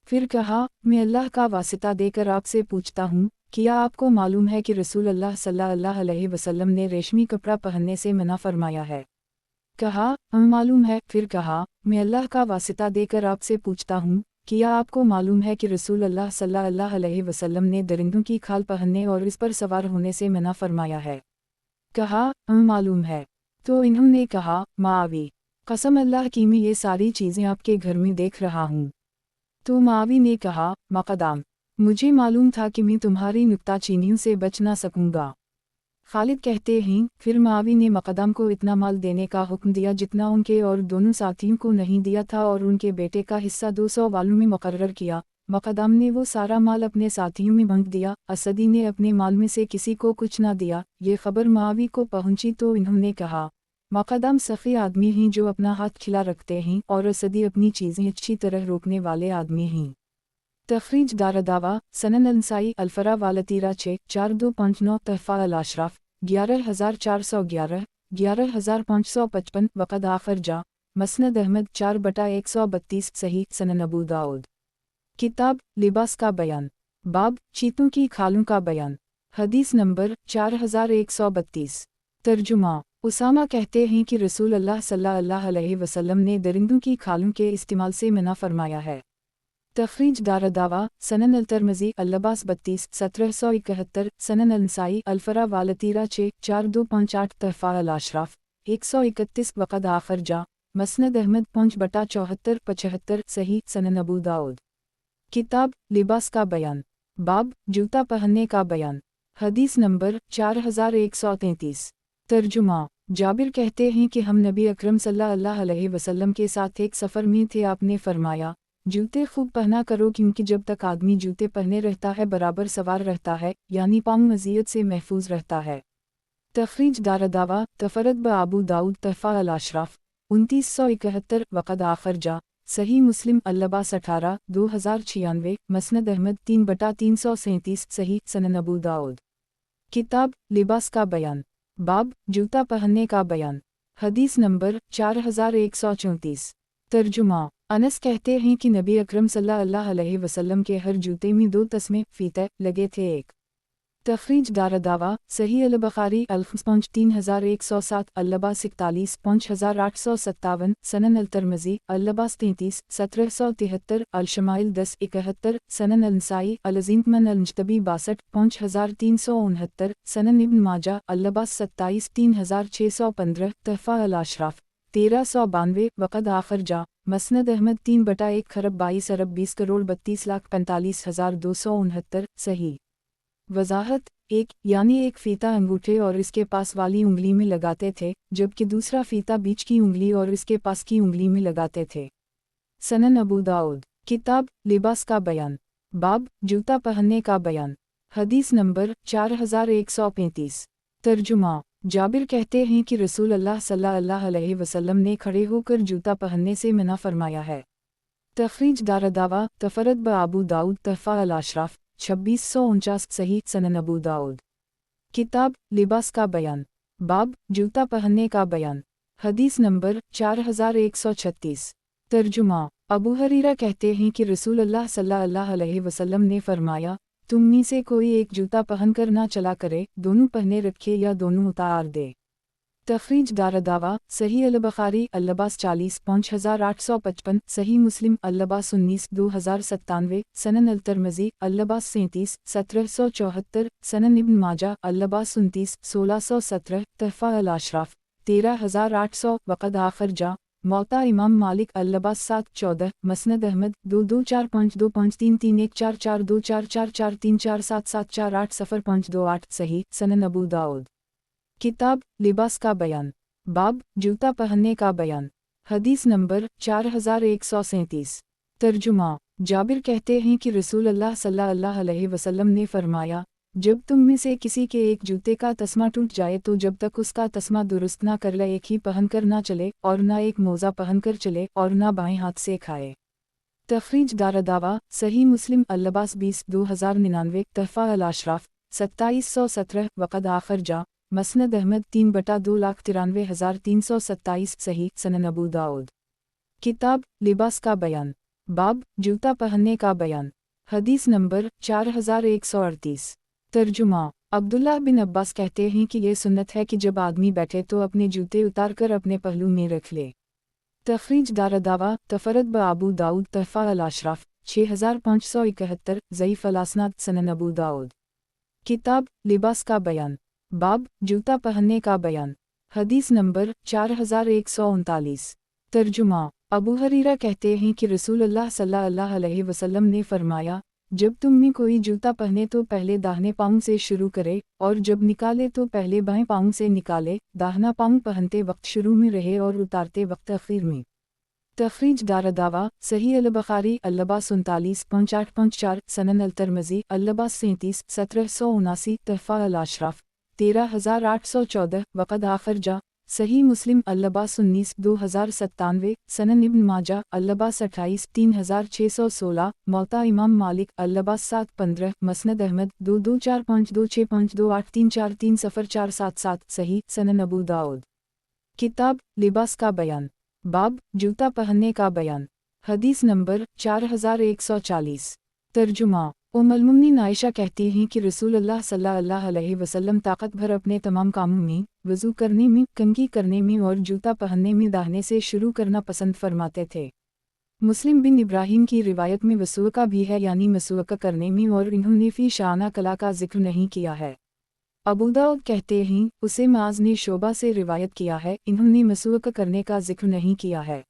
फिर कहा, मैं अल्लाह का वासिता देकर आपसे पूछता हूँ, क्या आपको मालूम है कि रसूल अल्लाह सल्लल्लाहु अलैहि वसल्लम ने रेशमी कपड़ा पहनने से मना फरमाया है? कहा, मालूम है। फिर कहा, मैं अल्लाह का वासिता देकर आपसे पूछता हूँ, क्या आपको मालूम है कि रसूल अल्लाह सल्लल्लाहु अलैहि वसल्लम ने दरिंदों की खाल पहनने और इस पर सवार होने से मना फरमाया है? कहा, मालूम है। तो इन्होंने कहा, मुआवी, कसम अल्लाह की मैं ये सारी चीज़ें आपके घर में देख रहा हूँ। तो मुआवी ने कहा, मक़दाम, मुझे मालूम था कि मैं तुम्हारी नुक्ताचीनियों से बच ना सकूँगा। खालिद कहते हैं, फिर मुआवी ने मक़दाम को इतना माल देने का हुक्म दिया जितना उनके और दोनों साथियों को नहीं दिया था और उनके बेटे का हिस्सा 200 वालों में मुकर्रर किया। मक़दाम ने वो सारा माल अपने साथियों में बांट दिया। असदी ने अपने माल में से किसी को कुछ ना दिया। ये खबर मुआवी को पहुंची तो इन्होंने कहा, मक़दाम सख़ी आदमी हैं जो अपना हाथ खिला रखते हैं और असदी अपनी चीज़ें अच्छी तरह रोकने वाले आदमी हैं। तखरीज दारदावा सनन अल-नसाई अल-फरा वालतीरा 4259 तहफ़ा अल-अशराफ 11411 11555 वक़द आखरजा मसनद अहमद 4/132 सही। सनन अबू दाऊद किताब लिबास का बयान बाब चीतों की खालों का बयान हदीस नंबर 4132 तर्जुमा उसामा कहते हैं कि रसूल अल्लाह सल्लल्लाहु अलैहि वसल्लम ने दरिंदों की खालों के इस्तेमाल से मना फरमाया है। तखरीज दारदावा सनन अल-तिरमिज़ी अल-लबास 32 1771 सनन अल-नसाई अल-फरा वालतीरा 4258 तहफ़ा अल-अशराफ 131 वक़द आखरजा मसनद अहमद 5/74 75 सही। सनन अबू दाऊद किताब लिबास का बयान बाब जूता पहनने का बयान हदीस नंबर 4133 तर्जुमा जाबिर कहते हैं कि हम नबी अकरम सल्लल्लाहु अलैहि वसल्लम के साथ एक सफ़र में थे। आपने फरमाया, जूते खूब पहना करो क्योंकि जब तक आदमी जूते पहने रहता है बराबर सवार रहता है, यानी पाँव अज़ियत से महफूज रहता है। तखरीज दारदावा तफरत ब अबू दाऊद तहफ़ा अल-अशराफ 2971 वक़द आखर जा सही मुस्लिम अल्लबास 18 2096 मसनद अहमद 3/337 सही सनन अबू दाऊद। किताब लिबास का बयान बाब जूता पहनने का बयान हदीस नंबर 4134। तर्जुमा अनस कहते हैं कि नबी अकरम सल्लल्लाहु अलैहि वसल्लम के हर जूते में 2 तस्मे फीते लगे थे। एक तखरीज दारदावा सही अल-बुखारी अल-5 3107 अल्लबास 41 5857 सनन अल-तिर्मिज़ी अल्लबास 33 1773 अल-शमाइल 10 71 सनन अल-नसाई अल-अज़ीम अल-मुज्तबी 62 5369 सनन इब्न माजा अल्लबास 27 3615 तहफ़ा अल-अशराफ 1392 वक़द आखर जा मसनद अहमद 3/1 खरब 22 अरब 20 करोड़ 32,45,269 सही। वजाहत एक यानी एक फीता अंगूठे और इसके पास वाली उंगली में लगाते थे, जबकि दूसरा फीता बीच की उंगली और इसके पास की उंगली में लगाते थे। सनन अबू दाऊद। किताब लिबास का बयान बाब जूता पहनने का बयान हदीस नंबर 4135। तर्जुमा जाबिर कहते हैं कि रसूल अल्लाह सल्लल्लाहु अलैहि वसल्लम ने खड़े होकर जूता पहनने से मना फरमाया है। तखरीज दारदावा तफरत ब अबू दाऊद तहफ़ा अल-अशराफ 2649 सही सनन अबू दाऊद। किताब लिबास का बयान बाब जूता पहनने का बयान हदीस नंबर 4136। तर्जुमा अबू हरीरा कहते हैं कि रसूल अल्लाह सल्लल्लाहु अलैहि वसल्लम ने फरमाया, तुम में से कोई एक जूता पहनकर ना चला करे, दोनों पहने रखे या दोनों उतार दे। तखरीज दारदावा सही अल-बुखारी अल्लबास 40 5855 सही मुस्लिम अल्लबास 19 2097 सनन अल-तिर्मिज़ी अल्लबास 37 1774 सनन इब्न माजा अल्लबास 29 1617 तहफ़ा अल-अशराफ 13800 वक़द आखर जा मौता इमाम मालिक अल्लबास 714 मसनद अहमद 22452531444434477478 सही सनन अबू दाऊद। किताब लिबास का बयान बाब जूता पहनने का बयान हदीस नंबर 4137। तर्जुमा जाबिर कहते हैं कि रसूल अल्लाह सल्लल्लाहु अलैहि वसल्लम ने फरमाया, जब तुम में से किसी के एक जूते का तस्मा टूट जाए तो जब तक उसका तस्मा दुरुस्त ना कर ले एक ही पहनकर ना चले और ना एक मोज़ा पहनकर चले और ना बाएं हाथ से खाए। तखरीज दारदावा सही मुस्लिम अल्लबास 20 2099 तहफ़ा अल-अशराफ 2717 वक़द आखर जा मसनद अहमद 3/2,93,327 सही सनन अबू दाऊद। किताब लिबास का बयान बाब जूता पहनने का बयान हदीस नंबर 4138। तर्जुमा अब्दुल्लाह बिन अब्बास कहते हैं कि ये सुन्नत है कि जब आदमी बैठे तो अपने जूते उतार कर अपने पहलू में रख ले। तखरीज दारदावा तफरत ब अबू दाऊद तहफ़ा अल-अशराफ 6571 ज़ईफ़ अल-असनाद सनन अबू दाऊद। किताब लिबास का बयान बाब जूता पहनने का बयान हदीस नंबर 4139। तर्जुमा अबू हरीरा कहते हैं कि रसूल अल्लाह सल्लल्लाहु अलैहि वसल्लम ने फरमाया, जब तुम में कोई जूता पहने तो पहले दाहिने पाँव से शुरू करे और जब निकाले तो पहले बाएं पाँव से निकाले, दाहिना पाँव पहनते वक्त शुरू में रहे और उतारते वक्त आखिर में। तखरीज दारदावा सही अल-बुखारी अल्लबास 39 5854 सनन अल-तिर्मिज़ी अल्लबास 37 1779 तहफ़ा अल-अशराफ 13814 वक़द आखर जा सही मुस्लिम अल्लबास 19 2097 सनन इब्न माजा अल्लबास 28 3616 मौता इमाम मालिक अल्लबास 715 मसनद अहमद 2245265283430477 सही सनन अबू दाऊद। किताब लिबास का बयान बाब जूता पहनने का बयान हदीस नंबर 4140। तर्जुमा उम्मुल-मुमिनीन आयशा कहती हैं कि रसूल अल्लाह सल्लल्लाहु अलैहि वसल्लम ताकत भर अपने तमाम कामों में, वज़ू करने में, कंघी करने में और जूता पहनने में दाहिने से शुरू करना पसंद फरमाते थे। मुस्लिम बिन इब्राहिम की रिवायत में वसूका भी है यानी मसूका करने में और इन्होंने फ़ी शाना कला का जिक्र नहीं किया है। अबू दाऊद कहते हैं उसे माज़ ने शोबा से रिवायत किया है, इन्होंने मसूका करने का जिक्र नहीं किया है।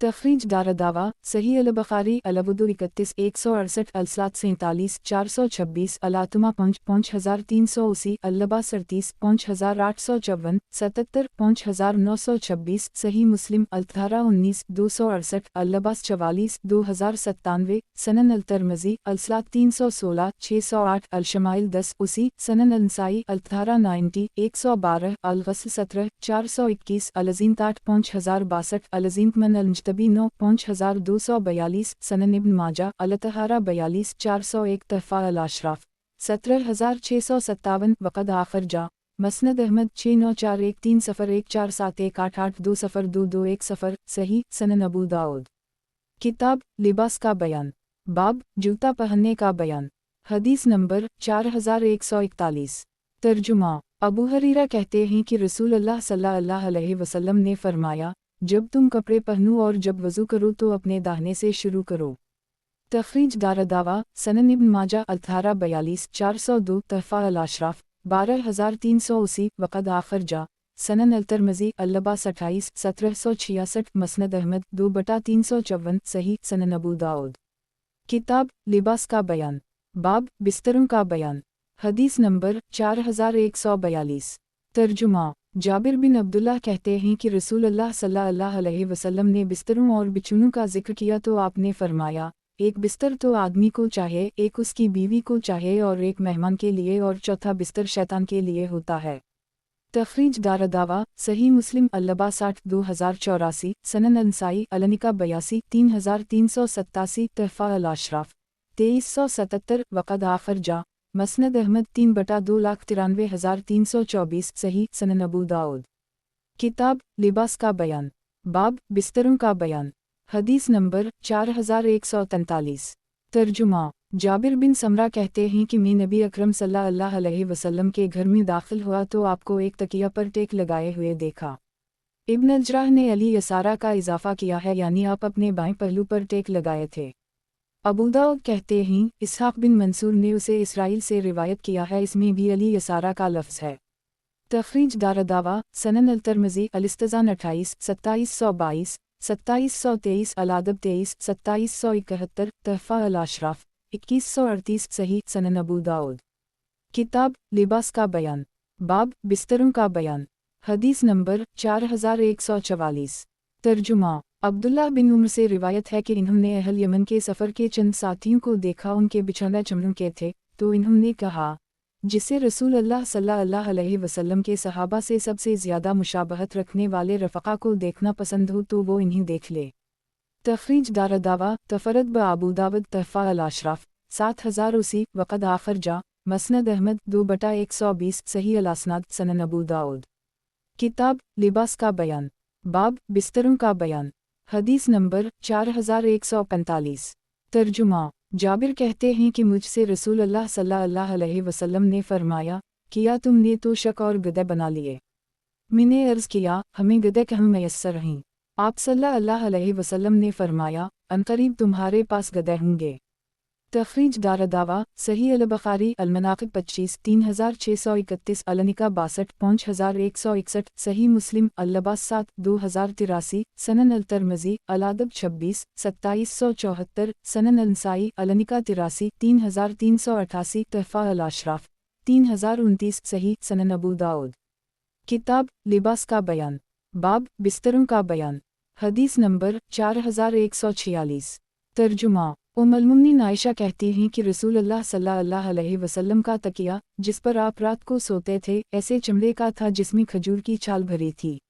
तखरीज दारदावा सही अल-बुखारी अल-वुदू 31 168 अलसलात 47 426 अलातुमा 5380 अल-लिबास 38 5854 77 5926 सही मुस्लिम अल-तहारा 19 268 अल-लिबास 44 2097 सनन अल-तिरमिज़ी अलसलात 316 608 अल-शमाइल 10 उसी सनन अल-नसाई अल-तहारा 90 112 अल-गस्ल 17 421 अल-अज़ीम 8 5062 अल-अज़ीम मन अल-मुज्तबी 9 5242 सनन इब्न माजा अल-तहारा 42 401 तहफ़ा अल-अशराफ 17657 वक़द आखिर जा मसनद अहमद 694130147188202221 सही सनन अबू दाऊद। किताब लिबास का बयान, बाब जूता पहनने का बयान। हदीस नंबर 4141। तर्जुमा अबू हरीरा कहते हैं कि रसूल अल्लाह सल्लल्लाहु अलैहि वसल्लम ने फरमाया, जब तुम कपड़े पहनो और जब वज़ू करो तो अपने दाहिने से शुरू करो। तखरीज दारदावा सनन इब्न माजा अल-तहारा 42 402 तहफ़ा अल-अशराफ 12380 वक़द आखिर जा सनन अल-तिरमिज़ी अल-लिबास 28 1766 मसनद अहमद 2/354 सही सनन अबू दाऊद। किताब लिबास का बयान, बाब बिस्तरों का बयान। हदीस नंबर 4142। तर्जुमा जाबिर बिन अब्दुल्लाह कहते हैं कि रसूल अल्लाह सल्लल्लाहु अलैहि वसल्लम ने बिस्तरों और बिछौनों का जिक्र किया तो आपने फरमाया, एक बिस्तर तो आदमी को चाहिए, एक उसकी बीवी को चाहिए और एक मेहमान के लिए और चौथा बिस्तर शैतान के लिए होता है। तखरीज दारदावा सही मुस्लिम अल-लिबास 8 2084 सनन अल-नसाई अल-निका 82 3387 तहफ़ा अल-अशराफ 2377 वक़द आखिर जा मसनद अहमद 3/293,324 सही सनन अबू दाऊद। किताब लिबास का बयान, बाब बिस्तरों का बयान। हदीस नंबर 4143। तर्जुमा जाबिर बिन समरा कहते हैं कि मैं नबी अकरम सल्लल्लाहु अलैहि वसल्लम के घर में दाखिल हुआ तो आपको एक तकिया पर टेक लगाए हुए देखा। इब्न अजराह ने अली यसारा का इजाफा किया है, यानी आप अपने बाएं पहलू पर टेक लगाए थे। अबू दाऊद कहते हैं इसहाक बिन मंसूर ने उसे इसराइल से रिवायत किया है, इसमें भी अली यसारा का लफ्ज़ है। तखरीज दारदावा सनन अल-तिरमिज़ी अल-इस्तिज़ान 28 2722 2723 अल-अदब 23 2771 तहफ़ा अल-अशराफ 2138 सही सनन अबू दाऊद। किताब लिबास का बयान, बाब बिस्तरों का बयान। हदीस नंबर 4144। तर्जुमा अब्दुल्लाह बिन उम्र से रिवायत है कि इन्होंने अहल यमन के सफ़र के चंद साथियों को देखा, उनके बिछौना चमड़ों के थे, तो इन्होंने कहा, जिसे रसूल अल्लाह सल्लल्लाहु अलैहि वसल्लम के सहाबा से सबसे ज़्यादा मुशाबहत रखने वाले रफ़क़ा को देखना पसंद हो तो वो इन्हीं देख ले। तखरीज दारदावा तफरद ब अबू दाऊद तहफ़ा अल-अशराफ 7000 उसी वक़द आखिर जा मसनद अहमद 2/120 सही अल-असनाद सनन अबू दाऊद। किताब लिबास का बयान, बाब बिस्तरों का बयान। हदीस नंबर 4145। तर्जुमा जाबिर कहते हैं कि मुझसे रसूल अल्लाह सल्लल्लाहु अलैहि वसल्लम ने फरमाया, किया तुमने तो शक और गदे बना लिए। मैंने अर्ज़ किया, हमें गदे कहाँ मैसर रहीं? आप सल्लल्लाहु अलैहि वसल्लम ने फरमाया, अनकरीब तुम्हारे पास गदे होंगे। तखरीज दारदावा सही अल-बुखारी अल-मनाक़िब 25 3631 अल-निका 62 5161 सही मुस्लिम अल-लिबास 7 2083 सनन अल-तिरमिज़ी अल-अदब 26 2774 सनन अल-नसाई अल-निका 83 3388 तहफ़ा अल-अशराफ 3029 सही सनन अबू दाऊद। किताब लिबास का बयान, बाब बिस्तरों का बयान। हदीस नंबर 4146। तर्जुमा उम्मुल-मोमिनीन आयशा कहती हैं कि रसूल अल्लाह सल्लल्लाहु अलैहि वसल्लम का तकिया, जिस पर आप रात को सोते थे, ऐसे चमड़े का था जिसमें खजूर की छाल भरी थी।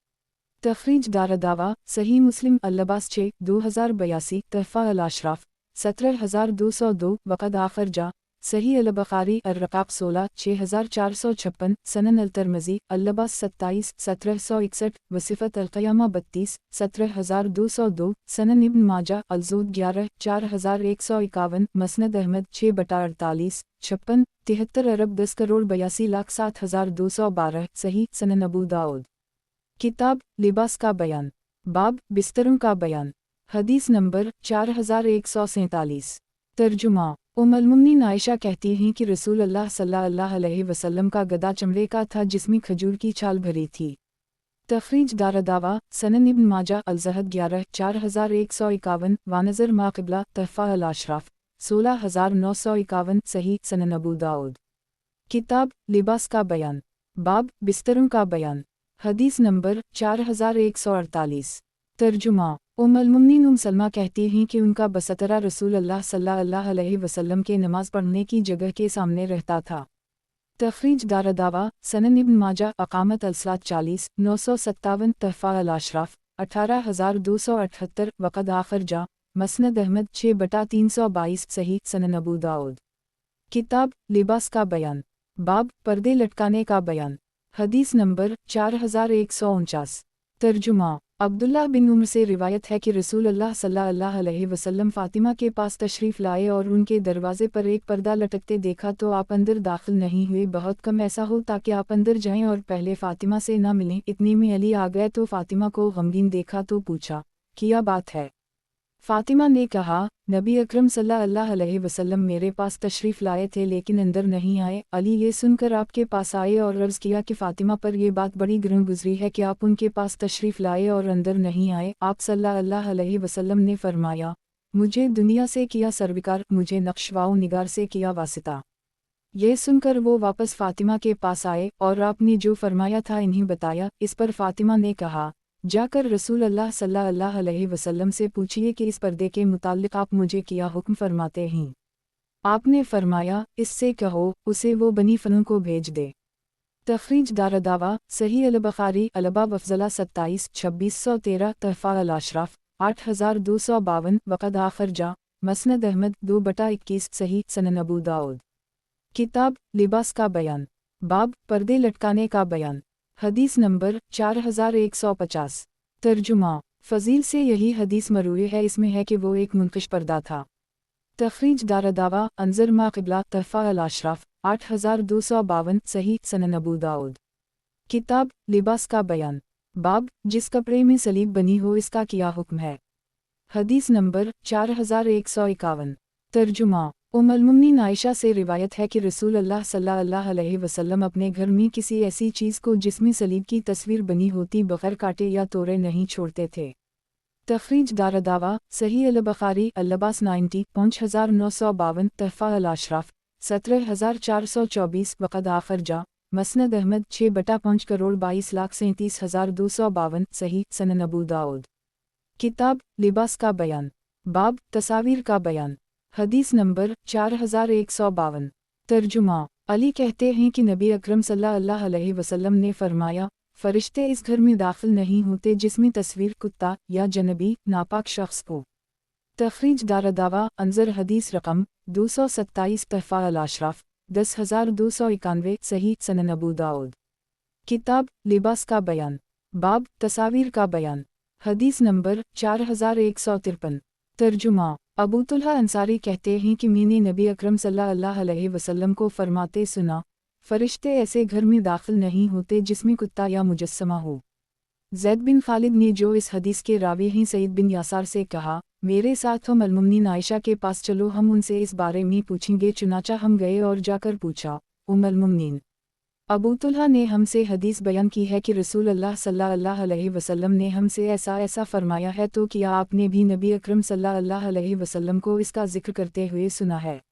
तखरीज दारदावा सही मुस्लिम अल-लिबास 6 2082 तहफ़ा अल-अशराफ 17202 वक़द आखिर जा सही अल-बुखारी अर-रक़ाक़ 16 6456 सनन अल-तिरमिज़ी अल-लिबास 27 1761 वसिफ़त अल-क़ियामा 32 17202 सनन इब्न माजा अल-ज़ुहद 11 4151 मसनद अहमद 6/48 56 73 अरब 10,82,07,212 सही सनन अबू दाऊद। किताब लिबास का बयान, बाब बिस्तरों का बयान। हदीस नंबर 4147। तर्जुमा उम्मुल-मोमिनीन आयशा कहती हैं कि रसूल अल्लाह सल्लल्लाहु अलैहि वसल्लम का गदा चमड़े का था जिसमें खजूर की छाल भरी थी। तखरीज दारदावा सनन इब्न माजा अलजहद 11 4151 वानज़र मा क़िबला तहफ़ा अल अशराफ 16951 सही सनन अबू दाऊद। किताब लिबास का बयान, बाब बिस्तरों का बयान। हदीस नंबर 4148। तर्जुमा उम्मुल सलमा कहती हैं कि उनका बसतरा रसूल अल्लाह सल्लल्लाहु अलैहि वसल्लम के नमाज पढ़ने की जगह के सामने रहता था। तखरीज दारदावा सनन इब्न माजा अकामत अलसलात 40 957 तहफ़ा अल अशराफ 18278 वक़द आखिर जा मसनद अहमद 6/322 सही सनन अबू दाऊद। किताब लिबास का बयान, बाब पर्दे लटकाने का बयान। हदीस नंबर 4149। तर्जुमा अब्दुल्लाह बिन उम्र से रिवायत है कि रसूल अल्लाह सल्लल्लाहु अलैहि वसल्लम फ़ातिमा के पास तशरीफ़ लाए और उनके दरवाज़े पर एक पर्दा लटकते देखा तो आप अंदर दाखिल नहीं हुए। बहुत कम ऐसा हो ताकि आप अंदर जाएं और पहले फ़ातिमा से न मिलें। इतने में अली आ गए तो फ़ातिमा को गमगीन देखा तो पूछा, क्या बात है? फ़ातिमा ने कहा, नबी अकरम सल्लल्लाहु अलैहि वसल्लम मेरे पास तशरीफ़ लाए थे लेकिन अंदर नहीं आए। अली ये सुनकर आपके पास आए और अर्ज़ किया कि फ़ातिमा पर यह बात बड़ी गिरह गुज़री है कि आप उनके पास तशरीफ़ लाए और अंदर नहीं आए। आप सल्लल्लाहु अलैहि वसल्लम ने फरमाया, मुझे दुनिया से किया सरविकार, मुझे नक्शवाओ निगार से किया वासिता। ये सुनकर वो वापस फ़ातिमा के पास आए और आपने जो फरमाया था इन्हें बताया। इस पर फ़ातिमा ने कहा, जाकर रसूल अल्लाह सल्लल्लाहु अलैहि वसल्लम से पूछिए कि इस पर्दे के मुताल्लिक़ आप मुझे क्या हुक्म फरमाते हैं। आपने फरमाया, इससे कहो उसे वो बनी फ़नू को भेज दे। तखरीज दारदावा सही अल बुखारी अलबाब अफ़ज़ला 27 2613 तहफ़ा अल अशराफ 8252 वक़द आखिर जा मसनद अहमद 2/21 सही सनन अबू दाऊद। किताब लिबास का बयान, बाब पर्दे लटकाने का बयान। हदीस नंबर 4150। तर्जुमा फ़ज़ील से यही हदीस मरूई है, इसमें है कि वो एक मुनक़िश पर्दा था। तखरीज दारदावा अंज़र मा क़िबला तहफ़ा अल अशराफ 8252 सही सनन अबू दाऊद। किताब लिबास का बयान, बाब जिस कपड़े में सलीब बनी हो इसका क्या हुक्म है। हदीस नंबर 4151। तर्जुमा उम्मुल आयशा से रिवायत है कि रसूल अल्लाह सल्लल्लाहु अलैहि वसल्लम अपने घर में किसी ऐसी चीज़ को जिसमें सलीब की तस्वीर बनी होती बग़ैर काटे या तोड़े नहीं छोड़ते थे। तखरीज दारदावा सही अल बुखारी अल्लबास 90 5952 तहफ़ा अल अशराफ 17424 वक़द आखिर जा मसनद अहमद 6/5,22,37,252 सही सनन अबू दाऊद। किताब लिबास का बयान, बाब तस्वीर का बयान। हदीस नंबर 4152। तर्जुमा अली कहते हैं कि नबी अकरम सल्लल्लाहु अलैहि वसल्लम ने फरमाया, फ़रिश्ते इस घर में दाखिल नहीं होते जिसमें तस्वीर कुत्ता या जनबी नापाक शख्स हो। तखरीज दारदावा अंज़र हदीस रकम 227 तहफ़ा अल अशराफ 10291 सही सनन अबू दाऊद। किताब लिबास का बयान, बाब तस्वीर का बयान। हदीस नंबर 4153। तर्जुमा अबू तुल्हा अंसारी कहते हैं कि मैंने नबी अकरम सल्लल्लाहु अलैहि वसल्लम को फरमाते सुना, फ़रिश्ते ऐसे घर में दाखिल नहीं होते जिसमें कुत्ता या मुजस्समा हो। ज़ैद बिन खालिद ने जो इस हदीस के रावी हैं सईद बिन यासार से कहा, मेरे साथ उम्मुल आयशा के पास चलो, हम उनसे इस बारे में पूछेंगे। चुनाचा हम गए और जाकर पूछा, उम्मुल अबू तुल्हा ने हमसे हदीस बयान की है कि रसूल अल्लाह सल्लल्लाहु अलैहि वसल्लम ने हमसे ऐसा ऐसा फरमाया है, तो क्या आपने भी नबी अकरम सल्लल्लाहु अलैहि वसल्लम को इसका जिक्र करते हुए सुना है?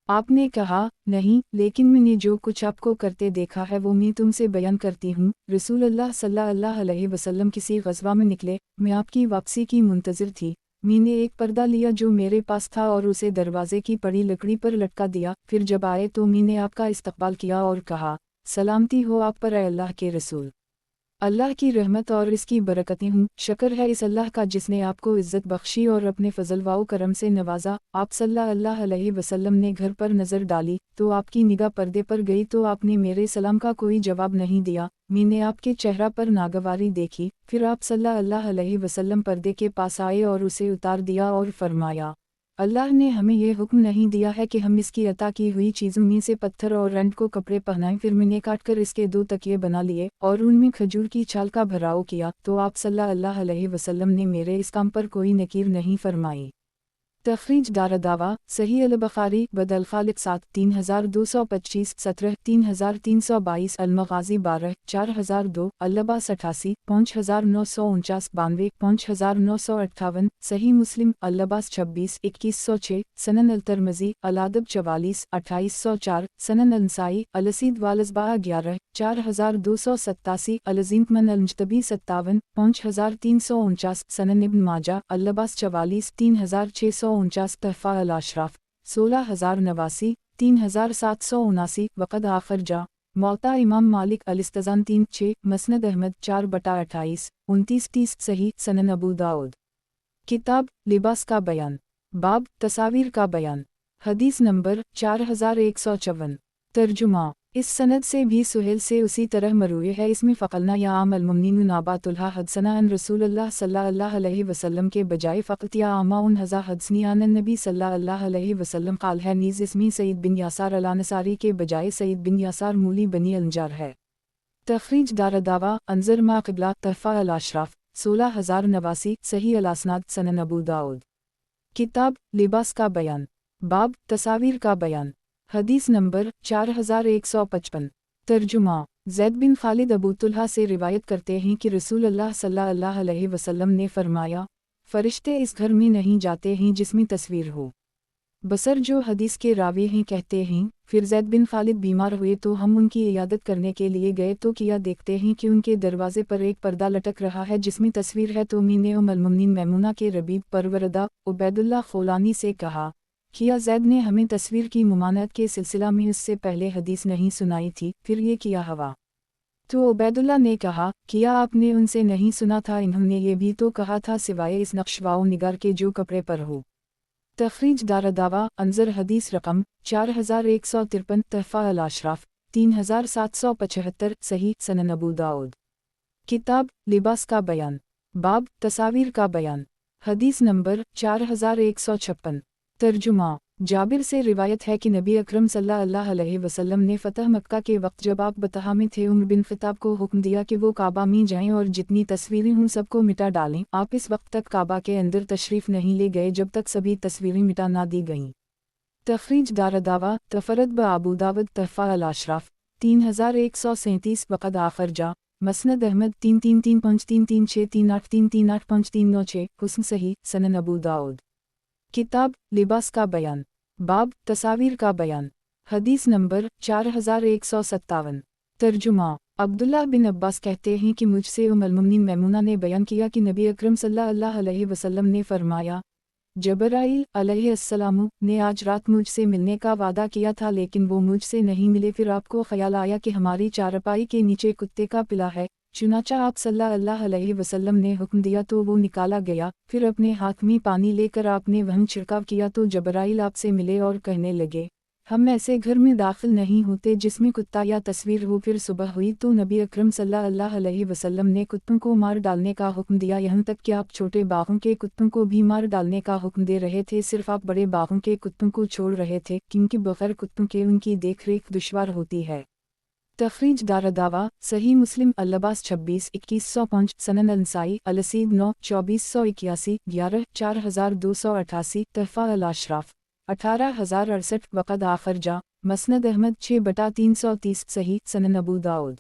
आपने कहा, नहीं, लेकिन मैंने जो कुछ आपको करते देखा है वो मैं तुमसे बयान करती हूँ। रसूल अल्लाह सल्लल्लाहु अलैहि वसल्लम किसी ग़ज़वा में निकले, मैं आपकी वापसी की मुंतज़िर थी। मैंने एक पर्दा लिया जो मेरे पास था और उसे दरवाजे की पड़ी लकड़ी पर लटका दिया। फिर जब आए तो मैंने आपका इस्तक़बाल किया और कहा, सलामती हो आप पर, अल्लाह के रसूल। अल्लाह की रहमत और इसकी बरकतें हूँ। शक्र है इस अल्लाह का जिसने आपको इज़्ज़त बख्शी और अपने फ़ज़ल व करम से नवाजा। आप सल्लल्लाहु अलैहि वसल्लम ने घर पर नज़र डाली तो आपकी निगाह पर्दे पर गई तो आपने मेरे सलाम का कोई जवाब नहीं दिया। मैंने आपके चेहरा पर नागवारी देखी। फिर आप सल्लल्लाहु अलैहि वसल्लम पर्दे के पास आए और उसे उतार दिया और फरमाया, अल्लाह ने हमें यह हुक्म नहीं दिया है कि हम इसकी अता की हुई चीज़ों में से पत्थर और रंड को कपड़े पहनाएं। फिर मैंने काटकर इसके 2 तकिए बना लिए और उनमें खजूर की छाल का भराव किया तो आप सल्लल्लाहु अलैहि वसल्लम ने मेरे इस काम पर कोई नकीर नहीं फरमाई। तखरीज दारदावा सही अल-बुखारी बद अल-खालिक 7 3225 17 3322 अल-मग़ाज़ी 12 4002 अल-लबास 88 5949 92 5958 सही मुस्लिम अल-लबास 26 2106 सनन अल-तिरमिज़ी अल-अदब 44 2804 सनन अल-नसाई अल-असीद वाल-अज़बा 11 4287 अल-अज़ीमतमन अल-मुज्तबी 57 5349 सनन इब्न माजा अल-लबास 44 3649 तहफ़ा अल-अशराफ 16089 3779 वक़द आखिर जा मौता इमाम मालिक अल-इस्तज़ान 3-6 मसनद अहमद 4/28 29-30 सही सनन अबू दाऊद। किताब लिबास का बयान बाब तस्वीर का बयान हदीस नंबर 4154 तर्जुमा इस सनद से भी सुहेल से उसी तरह मरूए है इसमें फ़क़लना या आम अल-मुमिनीन नाबातुल्हा हदसना अन रसूलुल्लाह सल्लल्लाहु अलैहि वसल्लम के बजाय फ़क़त या आमा उन हज़ा हदसनी अन नबी सल्लल्लाहु अलैहि वसल्लम क़ाल है नीज़ इसमें सईद बिन यासार अल-अनसारी के बजाय सईद बिन यासार मूली बनी अल-नजार है। तखरीज दारदावा अंज़र मा क़िबला तहफ़ा अल-अशराफ 16089 सही अल-असनाद सनन अबू दाऊद। किताब लिबास का बयान बाब तस्वीर का बयान हदीस नंबर 4155 तर्जुमा ज़ैद बिन खालिद अबू तुल्हा से रिवायत करते हैं कि रसूलुल्लाह सल्लल्लाहु अलैहि वसल्लम ने फरमाया, फ़रिश्ते इस घर में नहीं जाते हैं जिसमें तस्वीर हो। बसर जो हदीस के रावी हैं कहते हैं, फिर ज़ैद बिन खालिद बीमार हुए तो हम उनकी इयादत करने के लिए गए तो किया देखते हैं कि उनके दरवाजे पर एक पर्दा लटक रहा है जिसमें तस्वीर है तो मैंने उम्मुल-मोमिनीन मैमूना के रबीब परवरदा उबैदुल्लाह खौलानी से कहा, किया ज़ैद ने हमें तस्वीर की मुमानत के सिलसिला में उससे पहले हदीस नहीं सुनाई थी, फिर ये किया हवा। तो उबैदुल्लाह ने कहा, किया आपने उनसे नहीं सुना था इन्होंने ये भी तो कहा था सिवाय इस नक्शवाओ निगार के जो कपड़े पर हो। तखरीज दारदावा अंज़र हदीस रकम 4153 तहफ़ा अल-अशराफ 3775 सही सनन अबू दाऊद। किताब लिबास का बयान बाब तस्वीर का बयान हदीस नंबर 4156 तर्जुमा जाबिर से रिवायत है कि नबी अकरम सल्लल्लाहु अलैहि वसल्लम ने फ़तह मक्का के वक्त जब आप बतहा में थे उम्र बिन ख़िताब को हुक्म दिया कि वो काबा में जाएं और जितनी तस्वीरें हों सबको मिटा डालें। आप इस वक्त तक काबा के अंदर तशरीफ़ नहीं ले गए जब तक सभी तस्वीरें मिटा ना दी गईं। तखरीज दारदावा तफरद ब अबू दाऊद तहफ़ा अल-अशराफ 3137 वक़द आखिर जा मसनद अहमद 333533638338539 हुस्न सही सनन अबू दाऊद। किताब लिबास का बयान बाब तस्वीर का बयान हदीस नंबर 4157 तर्जुमा अब्दुल्लाह बिन अब्बास कहते हैं कि मुझसे उम्मुल-मोमिनीन मैमूना ने बयान किया कि नबी अकरम सल्लल्लाहु अलैहि वसल्लम ने फरमाया, जबराइल अलैहिस्सलाम ने आज रात मुझसे मिलने का वादा किया था लेकिन वो मुझसे नहीं मिले। फिर आपको ख्याल आया कि हमारी चारपाई के नीचे कुत्ते का पिला है, चुनाचा आप सल्लल्लाहु अलैहि वसल्लम ने हुक्म दिया तो वो निकाला गया। फिर अपने हाथ में पानी लेकर आपने वहीं छिड़काव किया तो जबराइल आपसे मिले और कहने लगे, हम ऐसे घर में दाखिल नहीं होते जिसमें कुत्ता या तस्वीर हो। फिर सुबह हुई तो नबी अकरम सल्लल्लाहु अलैहि वसल्लम ने कुत्तों को मार डालने का हुक्म दिया, यहाँ तक कि आप छोटे बागों के कुत्तों को भी मार डालने का हुक्म दे रहे थे, सिर्फ आप बड़े बागों के कुत्तों को छोड़ रहे थे क्योंकि बगैर कुत्तों के उनकी देखरेख दुश्वार होती है। तखरीज दारदावा सही मुस्लिम अल-लबास 26 2105 सनन अल-नसाई अल-असीद 9 2481 11 4288 तहफ़ा अल-अशराफ 18068 वक़द आखिर जा मसनद अहमद 6/330 सही सनन अबू दाऊद।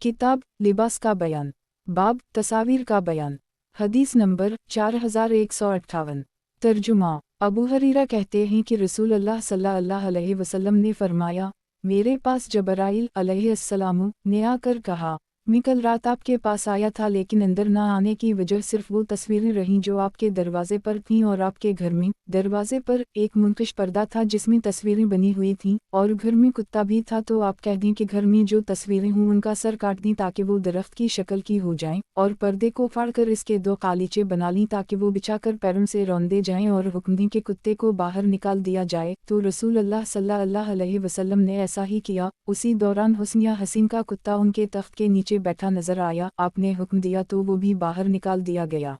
किताब लिबास का बयान बाब तस्वीर का बयान हदीस नंबर 4158 तर्जुमा अबू हरीरा कहते हैं कि रसूलुल्लाह सल्लल्लाहु अलैहि वसल्लम ने फरमाया, मेरे पास जबराइल अलैहिस्सलाम ने आकर कहा, मैं कल रात आपके पास आया था लेकिन अंदर ना आने की वजह सिर्फ वो तस्वीरें रहीं जो आपके दरवाजे पर थीं और आपके घर में दरवाजे पर एक मुनकश पर्दा था जिसमें तस्वीरें बनी हुई थीं और घर में कुत्ता भी था। तो आप कह दें कि घर में जो तस्वीरें हों उनका सर काट दें ताकि वो दरख्त की शक्ल की हो जाएं और पर्दे को फाड़कर इसके 2 कालीचे बना लीं ताकि वो बिछाकर पैरों से रौंदे जाएं और हुक्म दें कि कुत्ते को बाहर निकाल दिया जाए। तो रसूलुल्लाह सल्लल्लाहु अलैहि वसल्लम ने ऐसा ही किया। उसी दौरान हुस्न या हसीन का कुत्ता उनके तख्त के नीचे बैठा नजर आया, आपने हुक्म दिया तो वो भी बाहर निकाल दिया गया।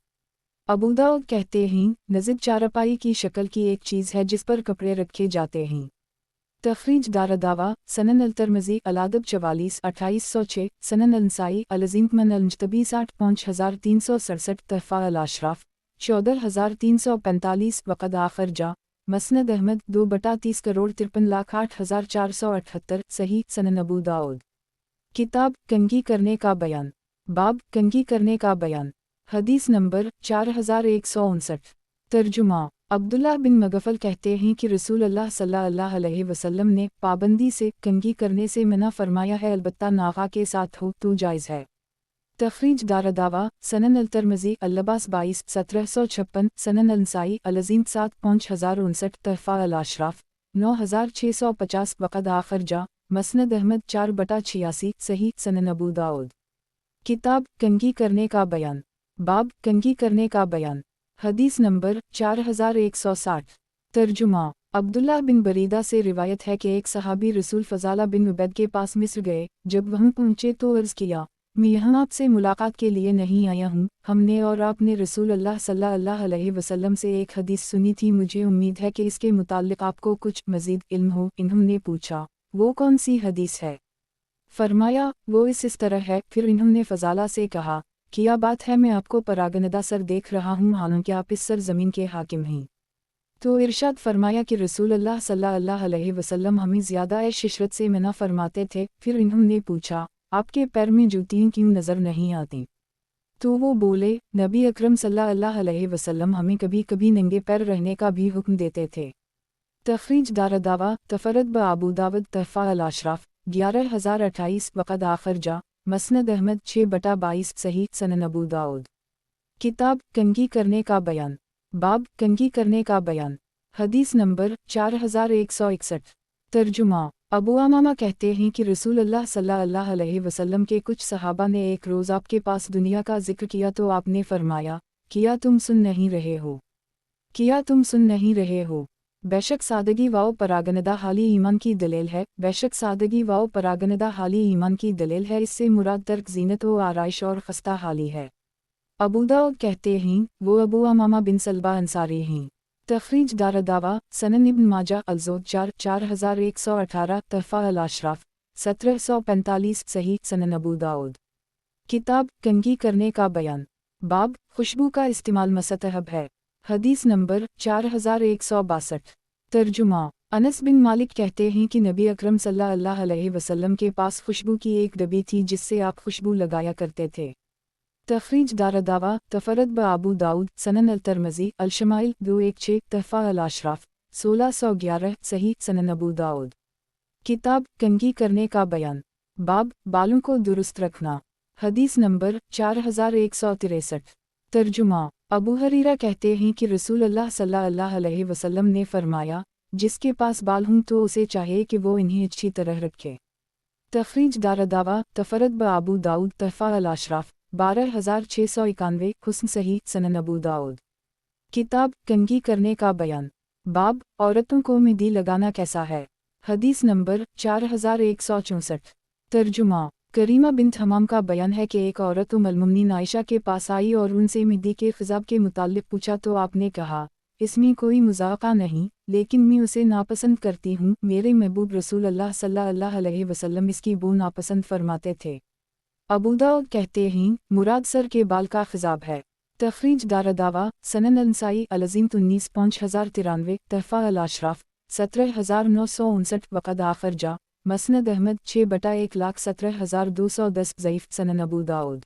अबू दाऊद कहते हैं, नज़िब चारपाई की शक्ल की एक चीज़ है जिस पर कपड़े रखे जाते हैं। तखरीज दारदावा सनन अल-तिरमिज़ी अल-अदब 44 2806 सनन अल-नसाई अल-अज़ीमतमन अल-मुज्तबी 60 5367 तहफ़ा अल-अशराफ 14,345 वक़द आखिर जा। मसनद अहमद 2/30,53,08,478 सही सनन अबू दाऊद। किताब कंघी करने का बयान, बाब कंघी करने का बयान। हदीस नंबर 4159। तर्जुमा अब्दुल्लाह बिन मगफल कहते हैं कि रसूल अल्लाह सल्लल्लाहु अलैहि वसल्लम ने पाबंदी से कंघी करने से मना फरमाया है, अलबत्ता नागा के साथ हो तो जायज़ है। तखरीज दारदावा सनन अल-तिरमिज़ी अल-लिबास 22 1756 सनन अल-नसाई अल-अज़ीम 7 5059 तहफ़ा अल-अशराफ 9650 वक़द आखिर जा। मसनद अहमद 4/86 सही सनन अबू दाऊद। किताब कंघी करने का बयान, बाब कंघी करने का बयान। हदीस नंबर 4160। तर्जुमा अब्दुल्लाह बिन बरीदा से रिवायत है कि एक सहाबी रसूल फ़ज़ाला बिन उबैद के पास मिस्र गए। जब वहाँ पहुँचे तो अर्ज़ किया, मैं यहाँ आपसे मुलाकात के लिए नहीं आया हूँ। हमने और आपने रसूल अल्लाह सल्लल्लाहु अलैहि वसल्लम से एक हदीस सुनी थी, मुझे उम्मीद है कि इसके मुताल्लिक़ आपको कुछ मज़ीद इल्म हो। इन्होंने पूछा, वो कौन सी हदीस है? फरमाया, वो इस तरह है। फिर इन्होंने फ़ज़ाला से कहा, क्या बात है, मैं आपको परागनदा सर देख रहा हूँ, हालांकि आप इस सर ज़मीन के हाकिम हैं। तो इरशाद फरमाया कि रसूल अल्लाह सल्लल्लाहु अलैहि वसल्लम हमें ज़्यादा इशरत से मना फरमाते थे। फिर इन्होंने पूछा, आपके पैर में जूतियाँ क्यों नज़र नहीं आती? तो वो बोले, नबी अकरम सल्लल्लाहु अलैहि वसल्लम हमें कभी कभी नंगे पैर रहने का भी हुक्म देते थे। तखरीज दारदावा तफरद ब अबू दाऊद तहफ़ा अल-अशराफ 11028 वक़द आखिर जा। मसनद अहमद 6/22 सही सनन अबू दाऊद। किताब कंघी करने का बयान, बाब कंघी करने का बयान। हदीस नंबर 4161। तर्जुमा अबू अमामा कहते हैं कि रसूल अल्लाह सल्लल्लाहु अलैहि वसल्लम के कुछ सहाबा ने एक रोज़ आपके पास दुनिया का जिक्र किया तो आपने फरमाया, क्या तुम सुन नहीं रहे हो? क्या तुम सुन नहीं रहे हो? बेशक सादगी वाओ परागनदा हाली ईमान की दलील है। बेशक सादगी वाओ परागनदा हाली ईमान की दलील है। इससे मुराद तर्क ज़ीनत व आराइश और खस्ता हाली है। अबू दाऊद कहते हैं, वो अबू अमामा बिन सलबा अंसारी हैं। तखरीज दारदावा सनन इब्न माजा अल-ज़ोद 4118 तहफ़ा अल-अशराफ 1745 सही सनन अबू दाऊद। किताब कंघी करने का बयान, बाब खुशबू का इस्तेमाल मस्तहब है। हदीस नंबर 4162। तर्जुमा अनस बिन मालिक कहते हैं कि नबी अकरम सल्लल्लाहु अलैहि वसल्लम के पास खुशबू की एक डब्बी थी जिससे आप खुशबू लगाया करते थे। तखरीज दारदावा तफरद ब अबू दाऊद सनन अल-तिरमिज़ी अल-शमाइल 216 तहफ़ा अल-अशराफ 1611 सही सनन अबू दाऊद। किताब कंघी करने का बयान, बाब बालों को दुरुस्त रखना। हदीस नंबर 4163। तर्जुमा अबू हरीरा कहते हैं कि रसूल अल्लाह सल्लल्लाहु अलैहि वसल्लम ने फरमाया, जिसके पास बाल हों तो उसे चाहिए कि वो इन्हें अच्छी तरह रखे। तखरीज दारदावा तफरद ब अबू दाऊद तहफ़ा अल-अशराफ 12691 हुस्न सही सनन अबू दाऊद। किताब कंघी करने का बयान, बाब औरतों को मेहंदी लगाना कैसा है। हदीस नंबर 4164। तर्जुमा करीमा बिन्त हमाम का बयान है कि एक औरत उम्मुल-मोमिनीन आयशा के पास आई और उनसे मेहंदी के ख़िज़ाब के मुताल्लिक़ पूछा तो आपने कहा, इसमें कोई मुज़ाक़ा नहीं, लेकिन मैं उसे नापसंद करती हूँ। मेरे महबूब रसूल अल्लाह सल्लल्लाहु अलैहि वसल्लम इसकी बू नापसंद फरमाते थे। अबू दाऊद कहते हैं, मुराद सर के बाल का ख़िज़ाब है। तखरीज दारदावा सनन अल-नसाई अल-अज़ीम 19 5093 तहफ़ा अल-अशराफ 17959 वक़द आखिर जा। मसनद अहमद 6/1,17,210 ज़ईफ़ सनन अबू दाऊद।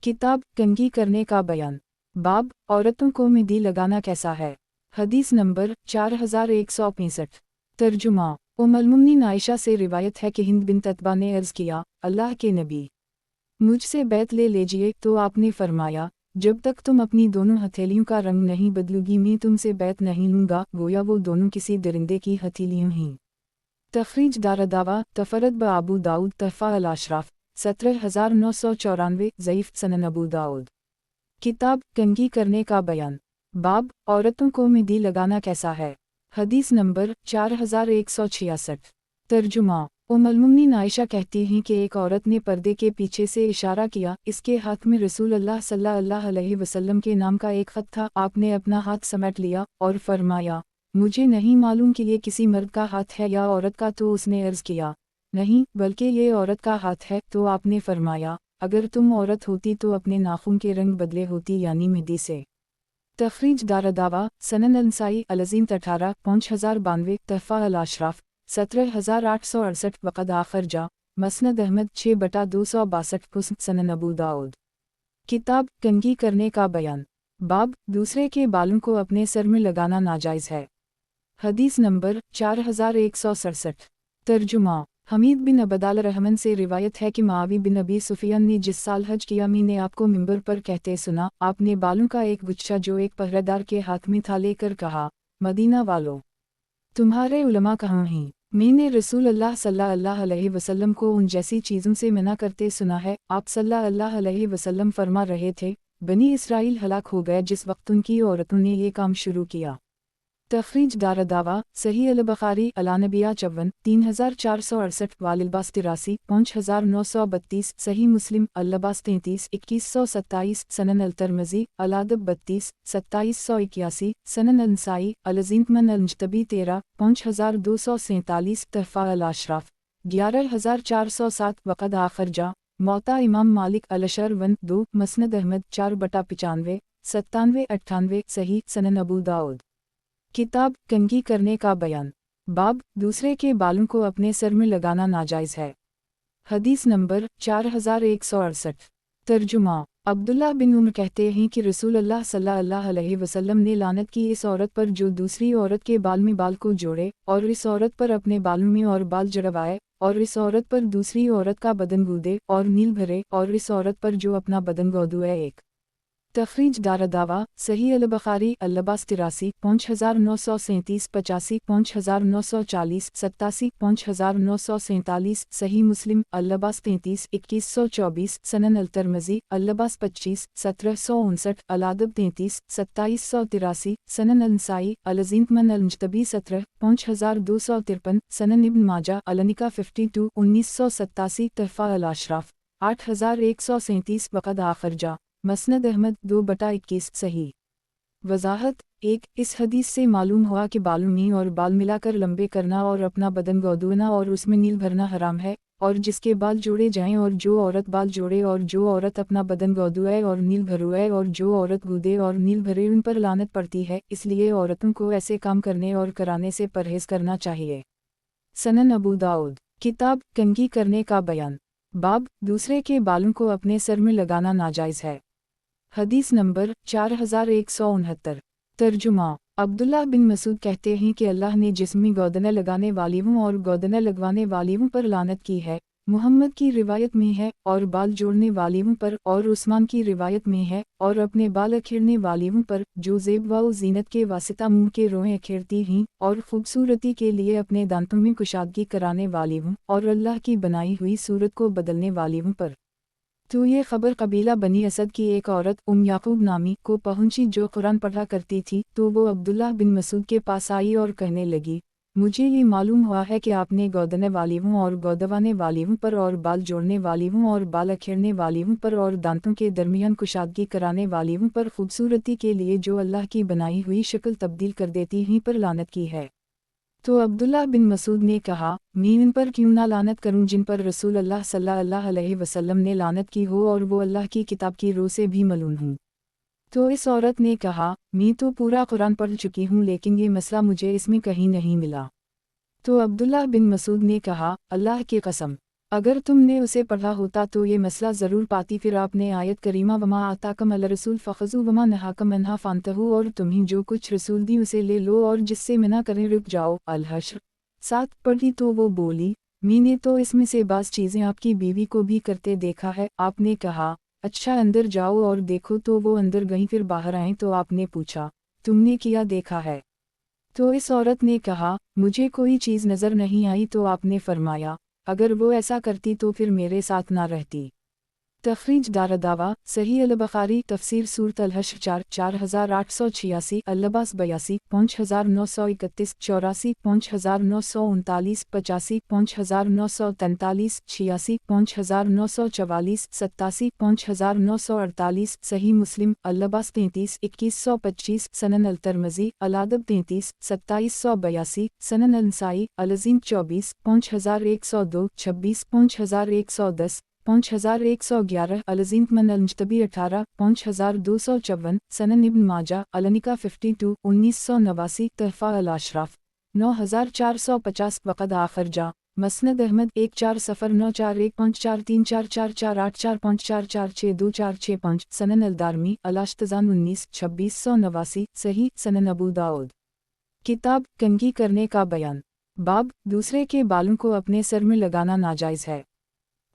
किताब कंघी करने का बयान, बाब औरतों को मेहंदी लगाना कैसा है। हदीस नंबर 4165। तर्जुमा उम्मुल-मोमिनीन आयशा से रिवायत है कि हिंद बिन्त अतबा ने अर्ज़ किया, अल्लाह के नबी मुझसे बैत ले लीजिए। तो आपने फरमाया, जब तक तुम अपनी दोनों हथेलियों का रंग नहीं बदलूगी मैं तुमसे बैत नहीं लूँगा, गोया वो दोनों किसी दरिंदे की हथेलियों हैं। तखरीज दारदावा तफरद ब अबू दाऊद तहफ़ा अल-अशराफ 17994 ज़ईफ़ सनन अबू दाऊद। किताब कंघी करने का बयान, बाब औरतों को मेहंदी लगाना कैसा है। हदीस नंबर 4166। तर्जुमा उम्मुल-मोमिनीन आयशा कहती हैं कि एक औरत ने पर्दे के पीछे से इशारा किया, इसके हाथ में रसूल अल्लाह सल्लल्लाहु अलैहि वसल्लम के नाम का एक ख़त था। आपने अपना हाथ समेट लिया और फरमाया, मुझे नहीं मालूम कि ये किसी मर्द का हाथ है या औरत का। तो उसने अर्ज़ किया, नहीं बल्कि ये औरत का हाथ है। तो आपने फरमाया, अगर तुम औरत होती तो अपने नाखून के रंग बदले होती, यानी मेहंदी से। तखरीज दारदावा सनन अंसाई अलजीम 18 5092 तहफ़ा अल अशराफ 17868 वक़द आखर जा मसनद अहमद 6/262 हुस्न सनन अबू दाऊद। किताब कंघी करने का बयान। बाब दूसरे के बालों को अपने सर में लगाना नाजायज़ है। हदीस नंबर 4167। तर्जुमा हमीद बिन अबदाल रहमान से रिवायत है कि मुआवी बिन अबी सुफियान ने जिस साल हज किया मैंने आपको मिंबर पर कहते सुना, आपने बालों का एक गुच्छा जो एक पहरेदार के हाथ में था लेकर कहा, मदीना वालों तुम्हारे उलमा कहाँ हैं? मैंने रसूल अल्लाह सल्लल्लाहु अलैहि वसल्लम को उन जैसी चीज़ों से मना करते सुना है। आप सल्लल्लाहु अलैहि वसल्लम फरमा रहे थे, बनी इसराइल हलाक हो गए जिस वक्त उनकी औरतों ने ये काम शुरू किया। तखरीज दारदावा सही अल बुखारी अलानबिया 54 3468 वालिलबास 83 5932 सही मुस्लिम अल्लबास 33 2127 सनन अल तरमजी अलादब 32 2781 सनन अंसाई अलजीमन अलजतबी 13 5247 तहफ़ा अल अशराफ 11407 वक़द आखर जा मौता इमाम मालिक अलशर 2 मसनद अहमद 4/95 9798 सही सनन अबू दाऊद। किताब कंघी करने का बयान। बाब दूसरे के बालों को अपने सर में लगाना नाजायज़ है। हदीस नंबर 4168। तर्जुमा अब्दुल्ला बिन उमर कहते हैं कि रसूल अल्लाह सल्लल्लाहु अलैहि वसल्लम ने लानत की इस औरत पर जो दूसरी औरत के बाल में बाल को जोड़े और इस औरत पर अपने बालों में और बाल जड़वाए और इस औरत पर दूसरी औरत का बदन गूदे और नील भरे और इस औरत पर जो अपना बदन गौदुए। एक तखरीज दारदावा सही अल बुखारी अल्लबास 83 5937 85 5940 87 5947 सही मुस्लिम अल्लबास 33 2124 सनन अल तरमजी अल्लबास 25 1759 अलादब 33 2783 सनन अंसाई अलजीमन अलजतबी 17 5253 सनन इब्न माजा अलनिका 52 1987 तहफ़ा अल अशराफ 8137 वक़द आखर जा मसनद अहमद 2/21 सही। वजाहत 1 इस हदीस से मालूम हुआ कि बालों में और बाल मिलाकर लंबे करना और अपना बदन गौदुना और उसमें नील भरना हराम है, और जिसके बाल जोड़े जाएं और जो औरत बाल जोड़े और जो औरत अपना बदन गौदुए और नील भरुए और जो औरत गूदे और नील भरे उन पर लानत पड़ती है, इसलिए औरतों को ऐसे काम करने और कराने से परहेज़ करना चाहिए। सनन अबू दाऊद। किताब कंघी करने का बयान। बाब दूसरे के बालों को अपने सर में लगाना नाजायज़ है। हदीस नंबर 4169। तर्जुमा अब्दुल्ला बिन मसूद कहते हैं कि अल्लाह ने जिस्मी गौदने लगाने वालियों और गौदने लगवाने वालियों पर लानत की है। मुहम्मद की रिवायत में है और बाल जोड़ने वालियों पर, और उस्मान की रिवायत में है और अपने बाल अखेरने वालियों पर, जो ज़ेब व ज़ीनत के वासिता मुंह के रोएं अखेरती हैं और खूबसूरती के लिए अपने दांतों में कुशादगी कराने वालियों और अल्लाह की बनाई हुई सूरत को बदलने वालियों पर। तो ये खबर कबीला बनी असद की एक औरत याकूब नामी को पहुंची जो कुरान पढ़ा करती थी, तो वो अब्दुल्ला बिन मसूद के पास आई और कहने लगी, मुझे ये मालूम हुआ है कि आपने गौदने वालियों और गौदवाने वालियों पर और बाल जोड़ने वालियों और बाल अखेरने वालियों पर और दांतों के दरमियान कुशादगी कराने वालियों पर खूबसूरती के लिए जो अल्लाह की बनाई हुई शक्ल तब्दील कर देती हैं पर लानत की है। तो अब्दुल्ला बिन मसूद ने कहा, मैं इन पर क्यों ना लानत करूं जिन पर रसूल अल्लाह सल्लल्लाहु अलैहि वसल्लम ने लानत की हो और वो अल्लाह की किताब की रूह से भी मलून हूँ। तो इस औरत ने कहा, मैं तो पूरा कुरान पढ़ चुकी हूँ लेकिन ये मसला मुझे इसमें कहीं नहीं मिला। तो अब्दुल्ला बिन मसूद ने कहा, अल्लाह की कसम, अगर तुमने उसे पढ़ा होता तो ये मसला ज़रूर पाती। फिर आपने आयत करीमा वमा आताकम अल रसूल फ़ख़ज़ू वमा नहाकम अन्हा फ़ांतहू, और तुम्हें जो कुछ रसूल दी उसे ले लो और जिससे मना करें रुक जाओ। अल हश्र 7 पढ़ी तो वो बोली, मैंने तो इसमें से बाज़ चीज़ें आपकी बीवी को भी करते देखा है। आपने कहा, अच्छा अंदर जाओ और देखो, तो वो अंदर गईं। फिर बाहर आएँ तो आपने पूछा, तुमने क्या देखा है? तो इस औरत ने कहा, मुझे कोई चीज़ नज़र नहीं आई। तो आपने फरमाया, अगर वो ऐसा करती तो फिर मेरे साथ ना रहती। तखरीज दारदावा सही अल बुखारी तफसीर सूरत अल हश्र 4886 अल्लबास 82 5931 84 5939 85 5943 86 5944 87 5948 सही मुस्लिम अल्लबास 33 2125 सनन अल तरमजी अलादब 33 2782 सनन अंसाई अलजीम 24 5102 26 5110 5111 अलज़ीमतमन अलमुज्तबी 18 5254 सनन इब्न माजा अलनिका 52 1989 तहफ़ा अल-अशराफ 9450 वक़द आखिर जा मसनद अहमद 1404154344448454462445 सनन अलदारमी अल-अश्तज़ान 19 2689 सही सनन अबू दाऊद। किताब कंघी करने का बयान। बाब दूसरे के बालों को अपने सर में लगाना नाजायज़ है।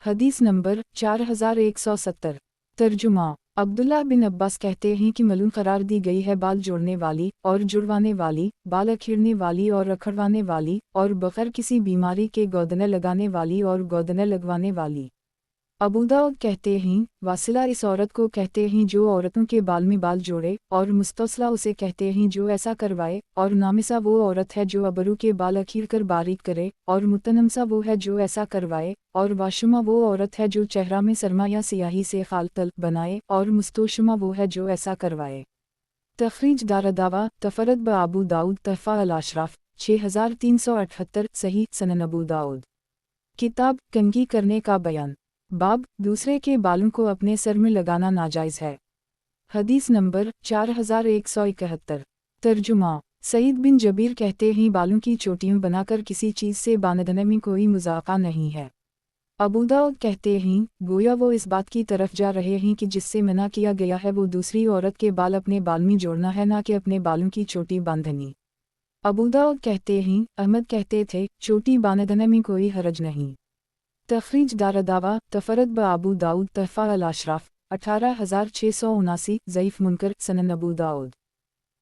हदीस नंबर 4170। तर्जुमा अब्दुल्लाह बिन अब्बास कहते हैं कि मलून करार दी गई है बाल जोड़ने वाली और जुड़वाने वाली, बाल अखेड़ने वाली और रखड़वाने वाली, और बग़ैर किसी बीमारी के गोदने लगाने वाली और गोदने लगवाने वाली। अबू दाऊद कहते हैं वासिला इस औरत को कहते हैं जो औरतों के बाल में बाल जोड़े, और मुस्तौसला उसे कहते हैं जो ऐसा करवाए, और नामिसा वो औरत है जो अबरू के बाल अखीर कर बारीक करे, और मुतनमसा वो है जो ऐसा करवाए, और वाशुमा वो औरत है जो चेहरा में सरमा या सियाही से खालतल बनाए, और मुस्तोशुमा वो है जो ऐसा करवाए। तखरीज दारदावा तफरद ब अबू दाऊद तहफ़ा अल-अशराफ 6378 सही सनन अबू दाऊद। किताब कंघी करने का बयान। बाब दूसरे के बालों को अपने सर में लगाना नाजायज़ है। हदीस नंबर 4171। तर्जुमा सईद बिन जबीर कहते हैं बालों की चोटियाँ बनाकर किसी चीज़ से बांधने में कोई मुज़ाक़ा नहीं है। अबू दाऊद कहते हैं गोया वो इस बात की तरफ जा रहे हैं कि जिससे मना किया गया है वो दूसरी औरत के बाल अपने बाल में जोड़ना है, ना कि अपने बालों की चोटी बांधनी। अबू दाऊद कहते हैं अहमद कहते थे चोटी बांधने में कोई हरज नहीं। तखरीज दारदावा तफरद ब अबू दाऊद तहफ़ा अल-अशराफ 18679 ज़ईफ़ मुनकर सनन अबू दाऊद।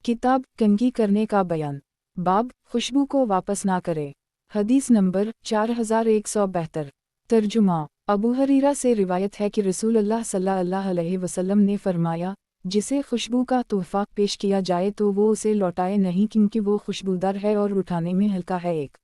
किताब कंघी करने का बयान। बाब खुशबू को वापस ना करे। हदीस नंबर 4172। तर्जुमा अबू हरीरा से रिवायत है कि रसूल अल्लाह सल्लल्लाहु अलैहि वसल्लम ने फरमाया जिसे खुशबू का तोहफ़ा पेश किया जाए तो वो उसे लौटाए नहीं क्योंकि वो खुशबूदार है और उठाने में हल्का है। एक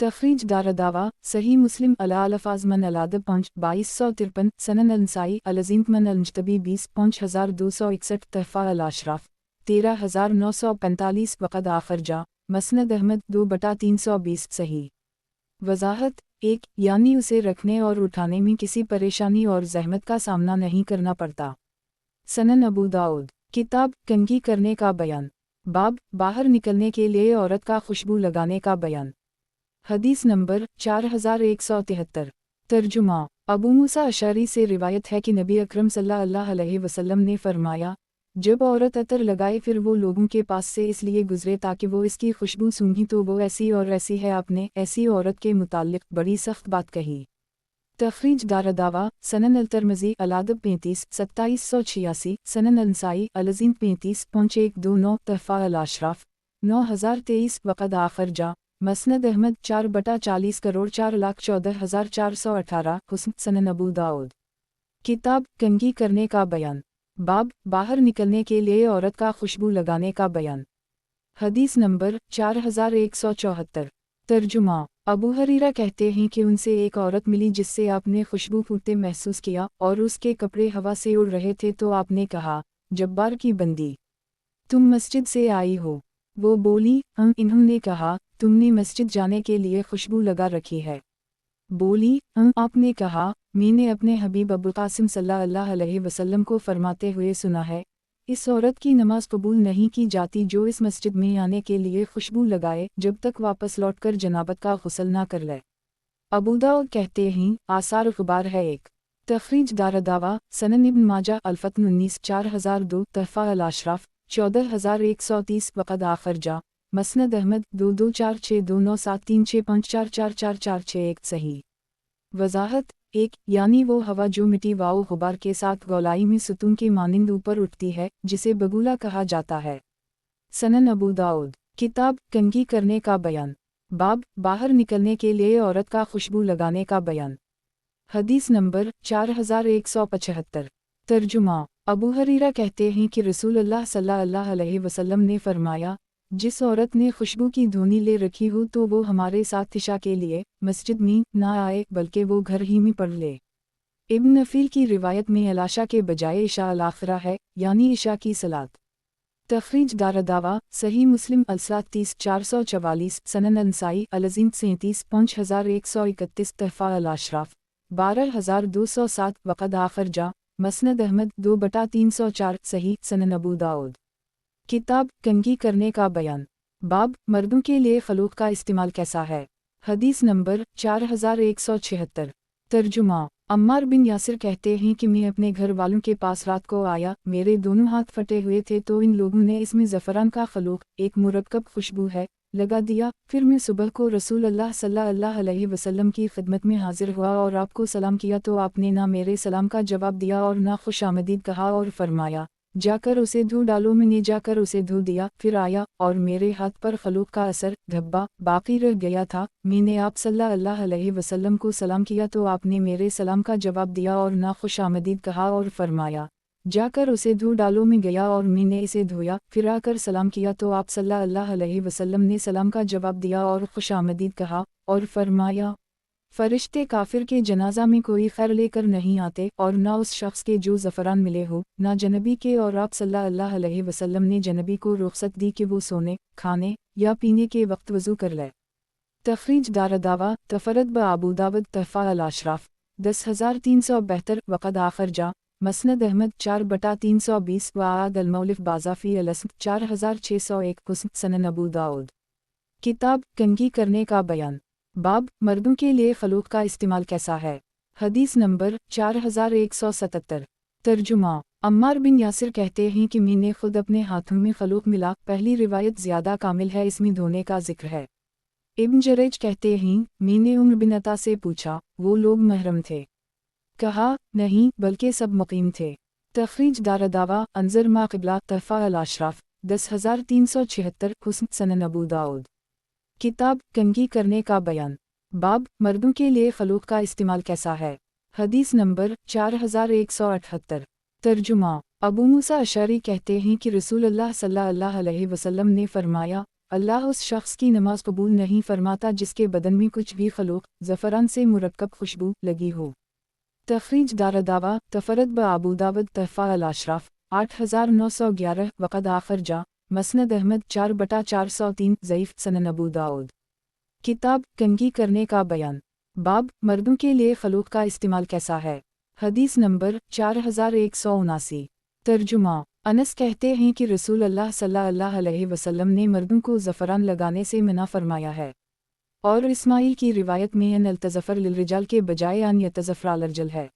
तखरीज दारदावा सही मुस्लिम अल-अल्फ़ाज़ मन अल-अदब 2253 सनन अल-नसाई अलज़ीमतमन अलमुज्तबी 20.5261 तहफ़ा अल-अशराफ 13945 वक़द आखिर जा मसनद अहमद 2/320 सही। वज़ाहत 1 यानी उसे रखने और उठाने में किसी परेशानी और ज़हमत का सामना नहीं करना पड़ता। सनन अबू दाऊद। किताब कंघी करने का बयान। बाब बाहर निकलने के लिए औरत का खुशबू लगाने का बयान। हदीस नंबर 4173। तर्जुमा अबू मूसा अशअरी से रिवायत है कि नबी अकरम सल्लल्लाहु अलैहि वसल्लम ने फरमाया जब औरत अतर लगाए फिर वो लोगों के पास से इसलिए गुजरे ताकि वो इसकी खुशबू सूंघी तो वो ऐसी और ऐसी है, आपने ऐसी औरत के मुताल्लिक बड़ी सख्त बात कही। तखरीज दारदावा सनन अल-तिरमिज़ी अल-अदब 35 2786 सनन अल-नसाई अलज़ीम 35.129 तहफ़ा अल-अशराफ 9023 वक़द आखिर जा मसनद अहमद 4/40 करोड़ 4,14,418 हुस्न सनन अबू दाऊद। किताब कंघी करने का बयान। बाब बाहर निकलने के लिए औरत का खुशबू लगाने का बयान। हदीस नंबर 4174। तर्जुमा अबू हरीरा कहते हैं कि उनसे एक औरत मिली जिससे आपने खुशबू फूटते महसूस किया और उसके कपड़े हवा से उड़ रहे थे तो आपने कहा जब्बार की बंदी तुम मस्जिद से आई हो। वो बोली इन्होंने कहा तुमने मस्जिद जाने के लिए खुशबू लगा रखी है। बोली आपने कहा मैंने अपने हबीब अबू कासिम सल्लल्लाहु अलैहि वसल्लम को फरमाते हुए सुना है इस औरत की नमाज कबूल नहीं की जाती जो इस मस्जिद में आने के लिए खुशबू लगाए जब तक वापस लौटकर जनाबत का गुस्ल ना कर ले। अबू दाऊद कहते हैं आसार अखबार है। एक तखरीज दारदावा सनन इब्न माजा अल-फतन 19 4002 तहफ़ा अल-अशराफ 14130 वक़द आखिर जा मसनद अहमद 2246297365444441 सही। वज़ाहत 1 यानी वो हवा जो मिट्टी वाओ गुबार के साथ गोलाई में सुतून के मानिंद ऊपर उठती है जिसे बगुला कहा जाता है। सनन अबू दाऊद। किताब कंघी करने का बयान। बाब बाहर निकलने के लिए औरत का खुशबू लगाने का बयान। हदीस नंबर 4175। तर्जुमा अबू हरीरा कहते हैं कि रसूलुल्लाह सल्लल्लाहु अलैहि वसल्लम ने फरमाया जिस औरत ने खुशबू की धूनी ले रखी हो तो वो हमारे साथ इशा के लिए मस्जिद में ना आए बल्कि वो घर ही में पढ़ ले। इब्न नफील की रिवायत में अलाशा के बजाय इशा अल-आखिरा है यानी इशा की सलात। तखरीज दारदावा सही मुस्लिम अल-सलात 30 444 सनन अल-नसाई अलज़ीम 37 5131 तहफ़ा अल-अशराफ 12207 वक़द आखिर जा, मसनद अहमद 2/304 सही सनन अबू दाऊद। किताब कंघी करने का बयान। बाब मर्दों के लिए खलूक का इस्तेमाल कैसा है। हदीस नंबर 4176। तर्जुमा। अम्मार बिन यासिर कहते हैं कि मैं अपने घर वालों के पास रात को आया, मेरे दोनों हाथ फटे हुए थे तो इन लोगों ने इसमें ज़फ़रान का खलूक, एक मुरक्कब खुशबू है, लगा दिया। फिर मैं सुबह को रसूल अल्लाह सल्लल्लाहु अलैहि वसल्लम की खिदमत में हाजिर हुआ और आपको सलाम किया तो आपने ना मेरे सलाम का जवाब दिया और ना खुशामदीद कहा और फरमाया, जाकर उसे धो डालो। मैंने जाकर उसे धो दिया, फिर आया और मेरे हाथ पर खलूक का असर धब्बा बाकी रह गया था। मैंने आप सल्लल्लाहु अलैहि वसल्लम को सलाम किया तो आपने मेरे सलाम का जवाब दिया और ना खुशामदीद कहा और फरमाया, जाकर उसे धो डालो। मैं गया और मैंने इसे धोया, फिर आकर सलाम किया तो आप सल्लल्लाहु अलैहि वसल्लम ने सलाम का जवाब दिया और खुशामदीद कहा और फरमाया, फरिश्ते काफिर के जनाजा में कोई खैर लेकर नहीं आते और ना उस शख्स के जो ज़फ़रान मिले हो, ना जनबी के, और आप सल्लल्लाहु अलैहि वसल्लम ने जनबी को रुख़सत दी कि वो सोने, खाने या पीने के वक्त वज़ू कर ले। तख़रीज दारदावा तफ़रद ब अबू दाऊद तहफ़ा अल-अशराफ 10372 वक़द आखिर जा, मसनद अहमद 4/320 व आद अल-मौलिफ़ बाज़ाफ़ी अल-अस्म 4601 हुस्न सनन अबू दाऊद। किताब कंघी करने का बयान। बाब मर्दों के लिए खलूक का इस्तेमाल कैसा है। हदीस नंबर 4177। तर्जुमा। अम्मार बिन यासिर कहते हैं कि मैंने खुद अपने हाथों में खलूक मिला। पहली रिवायत ज़्यादा कामिल है, इसमें धोने का जिक्र है। इब्न जरेज कहते हैं मैंने उम्र बिन अता से पूछा, वो लोग महरम थे? कहा, नहीं, बल्कि सब मुकीम थे। तख़रीज दारदावा अंजर मा क़िबला तहफ़ा अल-अशराफ 10376 हुस्न सनन अबू दाऊद। किताब कंघी करने का बयान। बाब मर्दों के लिए खलूक का इस्तेमाल कैसा है। हदीस नंबर 4178। तर्जुमा। अबू मूसा अशअरी कहते हैं कि रसूलुल्लाह सल्लल्लाहु अलैहि वसल्लम ने फरमाया, अल्लाह उस शख्स की नमाज कबूल नहीं फरमाता जिसके बदन में कुछ भी खलूक ज़फ़रान से मुरक्कब खुशबू लगी हो। तख़रीज दारदावा तफ़रद ब अबू दाऊद तहफ़ा अल-अशराफ 8911 वक़द आखिर जा, मसनद अहमद 4/403 ज़ईफ़ सनन अबू दाऊद। किताब कंघी करने का बयान। बाब मर्दों के लिए खलूक का इस्तेमाल कैसा है। हदीस नंबर 4179। तर्जुमा। अनस कहते हैं कि रसूल अल्लाह सल्लल्लाहु अलैहि वसल्लम ने मर्दों को ज़फ़रान लगाने से मना फरमाया है। और इस्माइल की रिवायत में अन अल-तज़फ़र लिल-रिजाल के बजाय अन यतज़फ़र अल-रिजाल है।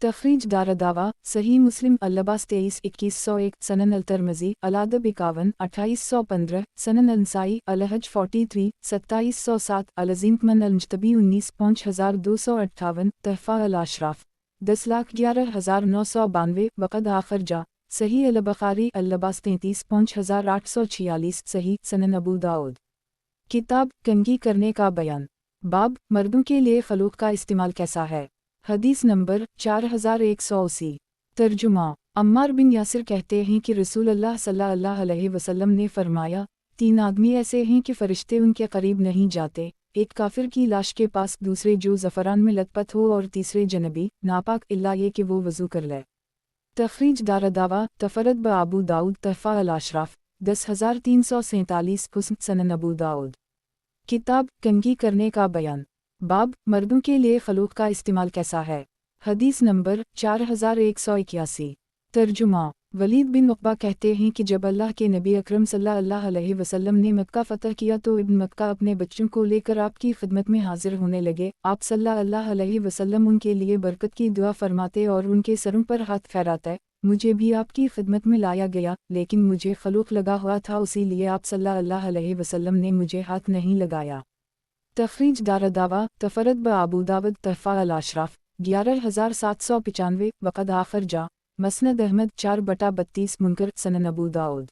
तख़रीज दारदावा सही मुस्लिम अल-लबास 23-2101 सनन अल-तिरमिज़ी अल-अदब 51 2815 सनन अल-नसाई अल-हज 43 2707 अल-अज़ीमतमन अल-मुज्तबी 19 5258 तहफ़ा अल-अशराफ 10,11,992 वक़द आखिर जा, सही अल-बुख़ारी अल-लबास 33 5846 सही सनन अबू दाऊद। किताब कंघी करने का बयान। बाब मर्दों के लिए खलूक का इस्तेमाल कैसा है। हदीस नंबर 4180। तर्जुमा। अम्मार बिन यासिर कहते हैं कि रसूलुल्लाह सल्लल्लाहु अलैहि वसल्लम ने फरमाया, 3 आदमी ऐसे हैं कि फरिश्ते उनके करीब नहीं जाते, एक काफिर की लाश के पास, दूसरे जो ज़फ़रान में लथपथ हो, और तीसरे जनबी नापाक इल्ला ये कि वो वज़ू कर ले। तख़रीज दारदावा तफ़रद ब अबू दाऊद तहफ़ा अल-अशराफ 10347 हुस्न सनन अबू दाऊद। किताब कंघी करने का बयान। बाब मर्दों के लिए खलूक का इस्तेमाल कैसा है। हदीस नंबर 4181। तर्जुमा। वलीद बिन उक़बा कहते हैं कि जब अल्लाह के नबी अकरम सल्लल्लाहु अलैहि वसल्लम ने मक्का फ़तह किया तो इब्न मक्का अपने बच्चों को लेकर आपकी खिदमत में हाजिर होने लगे। आप सल्लल्लाहु अलैहि वसल्लम उनके लिए बरकत की दुआ फरमाते और उनके सरों पर हाथ फहराते। मुझे भी आपकी खिदमत में लाया गया, लेकिन मुझे खलूक लगा हुआ था, उसी लिए आप सल्लल्लाहु अलैहि वसल्लम ने मुझे हाथ नहीं लगाया। तख़रीज दारदावा तफ़रद ब अबू दाऊद तहफ़ा अल-अशराफ 11795 वक़द आखिर जा, मसनद अहमद 4/32 मुनकर सनन अबू दाऊद।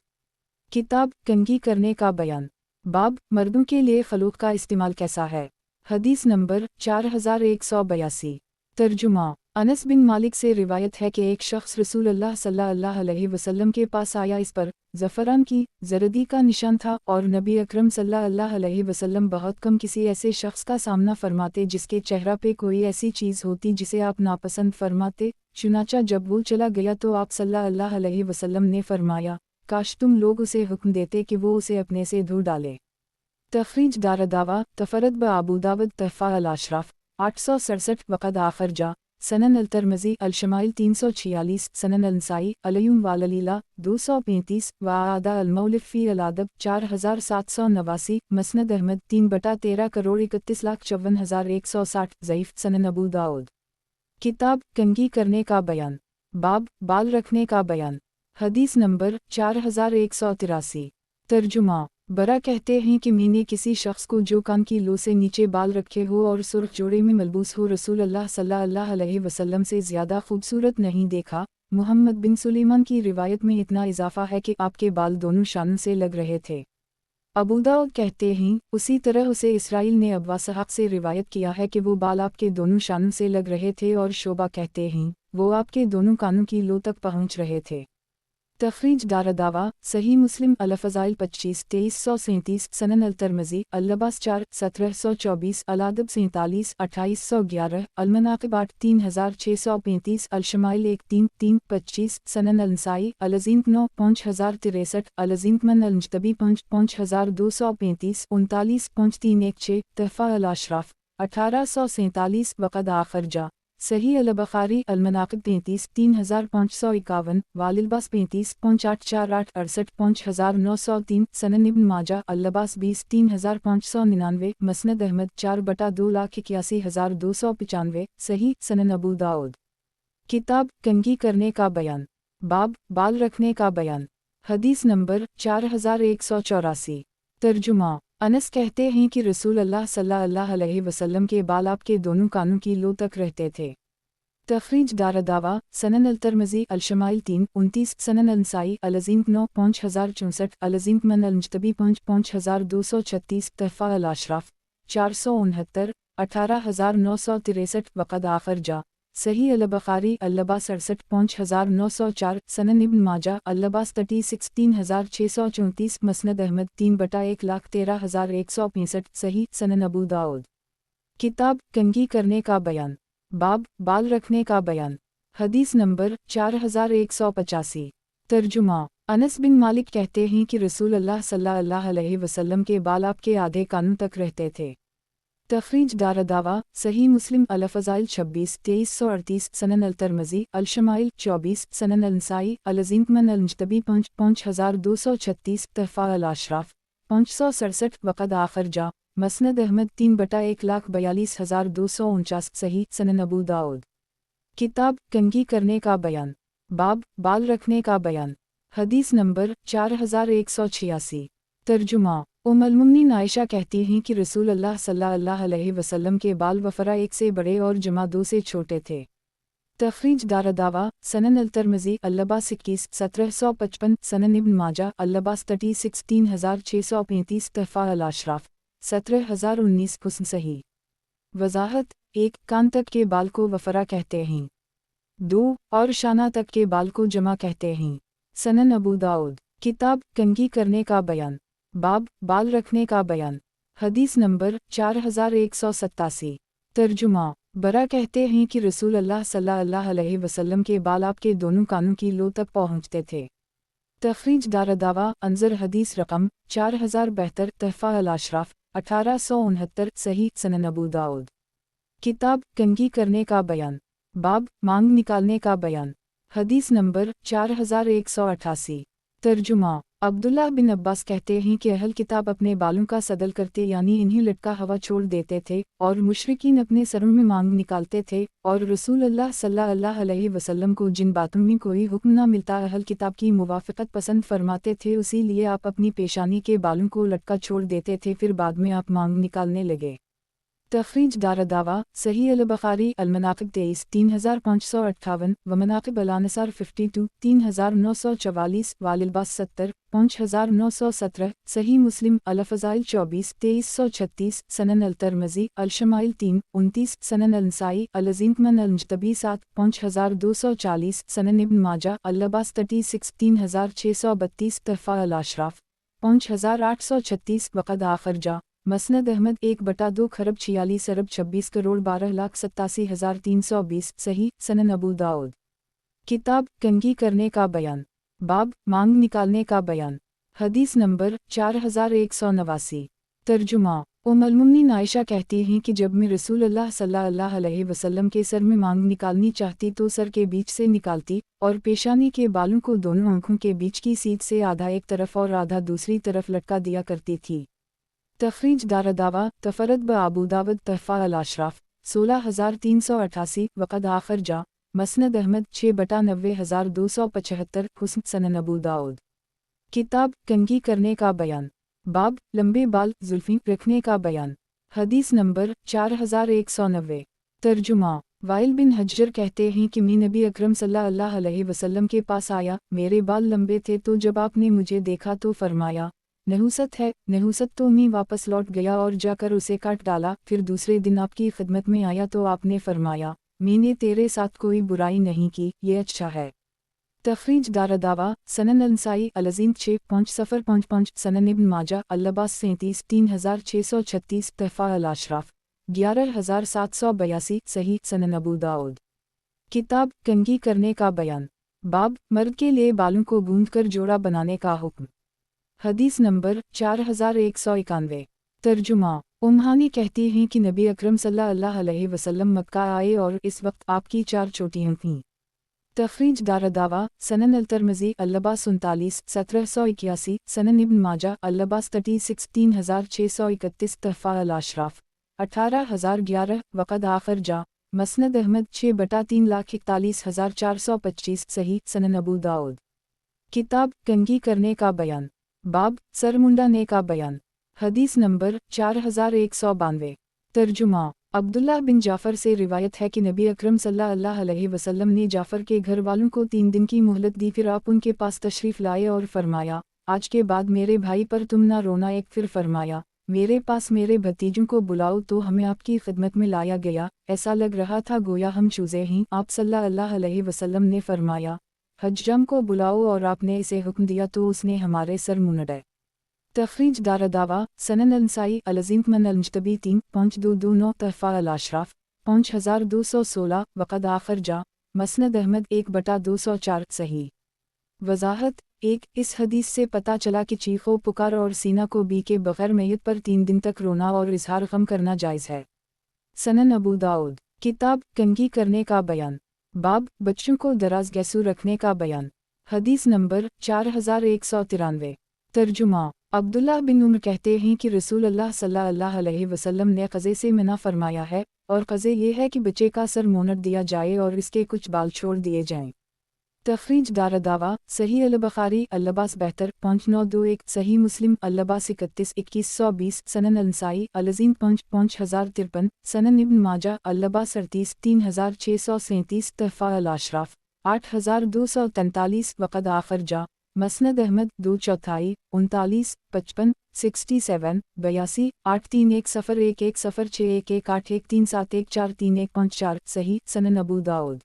किताब कंघी करने का बयान। बाब मर्दों के लिए खलूक का इस्तेमाल कैसा है। हदीस नंबर 4182। तर्जुमा। अनस बिन मालिक से रिवायत है कि एक शख्स रसूलुल्लाह सल्लल्लाहु अलैहि वसल्लम के पास आया, इस पर ज़फ़रान की जरदी का निशान था, और नबी अकरम सल्लल्लाहु अलैहि वसल्लम बहुत कम किसी ऐसे शख्स का सामना फरमाते जिसके चेहरा पे कोई ऐसी चीज़ होती जिसे आप नापसंद फरमाते। चुनाचा जब वो चला गया तो आप सल्लल्लाहु अलैहि वसल्लम ने फरमाया, काश तुम लोग उसे हुक्म देते कि वो उसे अपने से धो डाले। तख़रीज दारदावा तफ़रद ब अबू दाऊद तहफ़ा अल-अशराफ 867 वक़द आखर जा सनन अल-तिरमिज़ी अल-शमाइल 346 सनन अल-नसाई अलयुम वाललीला 235 वादा अल-मौलिफ फ़ी अल-अदब 4789 मस्नद अहमद 3/13,31,54,160 ज़ईफ़ सनन अबू दाऊद। किताब कंघी करने का बयान, बाब बाल रखने का बयान। हदीस नंबर 4183। तर्जुमा बरा कहते हैं कि मैंने किसी शख्स को जो कान की लो से नीचे बाल रखे हो और सुर्ख जोड़े में मलबूस हो रसूल अल्लाह सल्लल्लाहु अलैहि वसल्लम से ज़्यादा खूबसूरत नहीं देखा। मुहम्मद बिन सुलेमान की रिवायत में इतना इजाफा है कि आपके बाल दोनों शान से लग रहे थे। अबू दाऊद कहते हैं उसी तरह उसे इसराइल ने अब्वा सहाब से रिवायत किया है कि वो बाल आपके दोनों शानों से लग रहे थे और शोबा कहते हैं वो आपके दोनों कानों की लो तक पहुँच रहे थे। तखरीज दारदावा सही मुस्लिम अल-फ़ज़ाइल 25 2337 सनन अल-तिरमिज़ी अल-लिबास 4 1724 अल-अदब 47 2811 अल-मनाक़िब 8 3635 अल-शमाइल 1 3 3 25 सनन अल-नसाई अल-अज़ीम 9 5063 अल-अज़ीम अल-मुज्तबी 5235 39 5316 तहफ़ा अल-अशराफ़ 1847 वक़द आखर जा सही अल-बुख़ारी अल-मनाक़िब 33 3551 वालिलबास 35 5848 68 5903 सनन इब्न माजा अल-लिबास 20 3599 मस्नद अहमद 4/2,81,295 सही सनन अबू दाऊद। किताब कंघी करने का बयान, बाब बाल रखने का बयान। हदीस नंबर 4184। तर्जुमा अनस कहते हैं कि रसूल अल्लाह सल्लल्लाहु अलैहि वसल्लम के बाल आपके दोनों कानों की लो तक रहते थे। तखरीज दारदावा सनन अल-तिरमिज़ी अल-शमाइल 3 29 सनन अल-नसाई अल-अज़ीम 9 5064 अल-अज़ीम अल-मुज्तबी 5236 तहफ़ा अल-अशराफ़ 469 18963 वक़द आखर जा सही अल-बुख़ारी अल-लिबास 68 5904 सनन इब्न माजा अल-लिबास 36 3634 मस्नद अहमद 3/1,13,165 सही सनन अबू दाऊद। किताब कंघी करने का बयान, बाब बाल रखने का बयान। हदीस नंबर 4185। तर्जुमा अनस बिन मालिक कहते हैं कि रसूल अल्लाह सल्लल्लाहु अलैहि वसल्लम के बाल आपके आधे कानों तक रहते थे। तखरीज दारदावा सही मुस्लिम अल-फ़ज़ाइल 26 2338 सनन अल-तिरमिज़ी अल-शमाइल 24 सनन अल-नसाई अल-अज़ीम अल-मुज्तबी 5236 तहफ़ा अल-अशराफ़ 567 वक़द आखर जा मस्नद अहमद 3/1,42,249 सही सनन अबू दाऊद। किताब कंघी करने का बयान, बाब बाल रखने का बयान। हदीस नंबर 4186। तर्जुमा उम्मुल-मोमिनीन आयशा कहती हैं कि रसूल अल्लाह सल्लल्लाहु अलैहि वसल्लम के बाल वफ़रा एक से बड़े और जमा दो से छोटे थे। तखरीज दारदावा सनन अल-तिरमिज़ी अल-लिबास 21 1755 सनन इब्न माजा अल-लिबास 36 3635 तहफ़ा अल-अशराफ़ 17019 हुस्न सही। वज़ाहत 1 कान तक के बाल को वफ़रा कहते हैं। 2 और शाना तक के बाल को जमा कहते हैं। सनन अबू दाऊद। किताब कंघी करने का बयान, बाब बाल रखने का बयान। हदीस नंबर 4187। तर्जुमा बरा कहते हैं कि रसूल अल्लाह सल्लल्लाहु अलैहि वसल्लम के बाल आपके दोनों कानों की लो तक पहुँचते थे। तखरीज दारदावा अंजर हदीस रकम 4072 तहफ़ा अल-अशराफ़ 1869 सही सनन अबू दाऊद। किताब कंघी करने का बयान, बाब मांग निकालने का बयान। हदीस नंबर 4188। तर्जुमा अब्दुल्लाह बिन अब्बास कहते हैं कि अहल किताब अपने बालों का सदल करते यानी इन्हीं लटका हवा छोड़ देते थे और मुशरिकीन अपने सरों में मांग निकालते थे और रसूल अल्लाह सल्लल्लाहु अलैहि वसल्लम को जिन बातों में कोई हुक्म न मिलता अहल किताब की मुवाफ़क़त पसंद फरमाते थे उसी लिए आप अपनी पेशानी के बालों को लटका छोड़ देते थे फिर बाद में आप मांग निकालने लगे। तखरीज दारदावा सही अल-बुख़ारी अल-मनाक़िब 23 3558 व मनाक़िब अल-अनसार 52 3944 वालिलबास 70 5917 सही मुस्लिम अल-फ़ज़ाइल 24 2336 सनन अल-तिरमिज़ी अल-शमाइल 3 29 सनन अल-नसाई अल-अज़ीम अल-मुज्तबी 7 5240 सनन इब्न माजा अल-लिबास 36 3632 तहफ़ा अल-अशराफ़ 5836 वक़द आखर जा मस्नद अहमद 1/2 खरब 46 अरब 26 करोड़ 12,87,320 सही सनन अबू दाऊद। किताब कंघी करने का बयान, बाब मांग निकालने का बयान। हदीस नंबर 4189। तर्जुमा उम्मुल-मोमिनीन आयशा कहती हैं कि जब मैं रसूलुल्लाह सल्लल्लाहु अलैहि वसल्लम के सर में मांग निकालनी चाहती तो सर के बीच से निकालती और पेशानी के बालों को दोनों आँखों के बीच की सीध से आधा एक तरफ और आधा दूसरी तरफ लटका दिया करती थी। तखरीज दारदावा तफरद ब अबू दाऊद तहफ़ा अल-अशराफ 16388 वक़द आखर जा मसनद अहमद 6/90,275 हुस्न सनन अबू दाऊद। किताब कंघी करने का बयान। बाब लंबे बाल जुल्फ़ी रखने का बयान। हदीस नंबर 4190। तर्जुमा वाइल बिन हज्जर कहते हैं कि मैं नबी अकरम सल्लल्लाहु अलैहि वसल्लम के पास आया, मेरे बाल लंबे थे तो जब आपने मुझे देखा तो फरमाया नहुसत है, नहुसत, तो मैं वापस लौट गया और जाकर उसे काट डाला। फिर दूसरे दिन आपकी खिदमत में आया तो आपने फरमाया मैंने तेरे साथ कोई बुराई नहीं की, ये अच्छा है। तखरीज दारदावा सनन अल-नसाई अल-अज़ीम 6.055 सनन इब्न माजा अल-अब्बास 37 3636 तहफ़ा अल-अशराफ 11782 सही सनन अबू दाऊद। किताब कंघी करने का बयान। बाब मर्द के लिए बालों को गूंथकर जोड़ा बनाने का हुक्म। हदीस नंबर 4191। तर्जुमा उम्हानी कहती हैं कि नबी अकरम सल्लल्लाहु अलैहि वसल्लम मक्का आए और इस वक्त आपकी 4 चोटियाँ थीं। तखरीज दारदावा सनन अल-तिरमिज़ी अल-अब्बास 39 1781 सनन इब्न माजा अल-अब्बास 36 3631 तहफ़ा अल-अशराफ 18011 वक़द आखर जा मसनद अहमद 6/3,41,425 सही सनन अबू दाऊद। किताब कंघी करने का बयान। बाब सर मुंडाने का बयान। हदीस नंबर 4192। तर्जुमा अब्दुल्लाह बिन जाफ़र से रिवायत है कि नबी अकरम सल्लल्लाहु अलैहि वसल्लम ने जाफ़र के घर वालों को 3 दिन की मोहलत दी, फिर आप उनके पास तशरीफ़ लाए और फरमाया आज के बाद मेरे भाई पर तुम ना रोना। एक फिर फरमाया मेरे पास मेरे भतीजों को बुलाओ, तो हमें आपकी खिदमत में लाया गया, ऐसा लग रहा था गोया हम चूज़े हैं। आप सल्लल्लाहु अलैहि वसल्लम ने फरमाया हज्जाम को बुलाओ, और आपने इसे हुक्म दिया तो उसने हमारे सर मुंडे। तखरीज दारदावा सनन अल-नसाई अल-अज़ीम मन अल-मुज्तबी 3.229 तहफ़ा अल-अशराफ 5216 वक़द आखर जा मसनद अहमद 1/204 सही। वज़ाहत 1 इस हदीस से पता चला कि चीखो पुकार और सीना को बी के बग़ैर मैयत पर 3 दिन तक रोना और इज़हार गम करना जायज़ है। सनन अबू दाऊद। किताब कंघी करने का बयान। बाब बच्चों को दराज गैसू रखने का बयान। हदीस नंबर 4193। तर्जुमा अब्दुल्लाह बिन उमर कहते हैं कि रसूलुल्लाह सल्लल्लाहु अलैहि वसल्लम ने क़ज़े से मना फरमाया है, और क़ज़े ये है कि बच्चे का सर मोनट दिया जाए और इसके कुछ बाल छोड़ दिए जाएं। तखरीज दारदावा सही अल-बुखारी अल-अब्बास 72.921 सही मुस्लिम अल-अब्बास 31 सनन अल-नसाई अल-अज़ीम 5053 सनन इब्न माजा अल-अब्बास 38 3637 तहफ़ा अल-अशराफ 8243 वक़द आखर जा मसनद अहमद 2 चौथाई 39 55 67 82 8310110611813714314 सही सनन अबू दाऊद।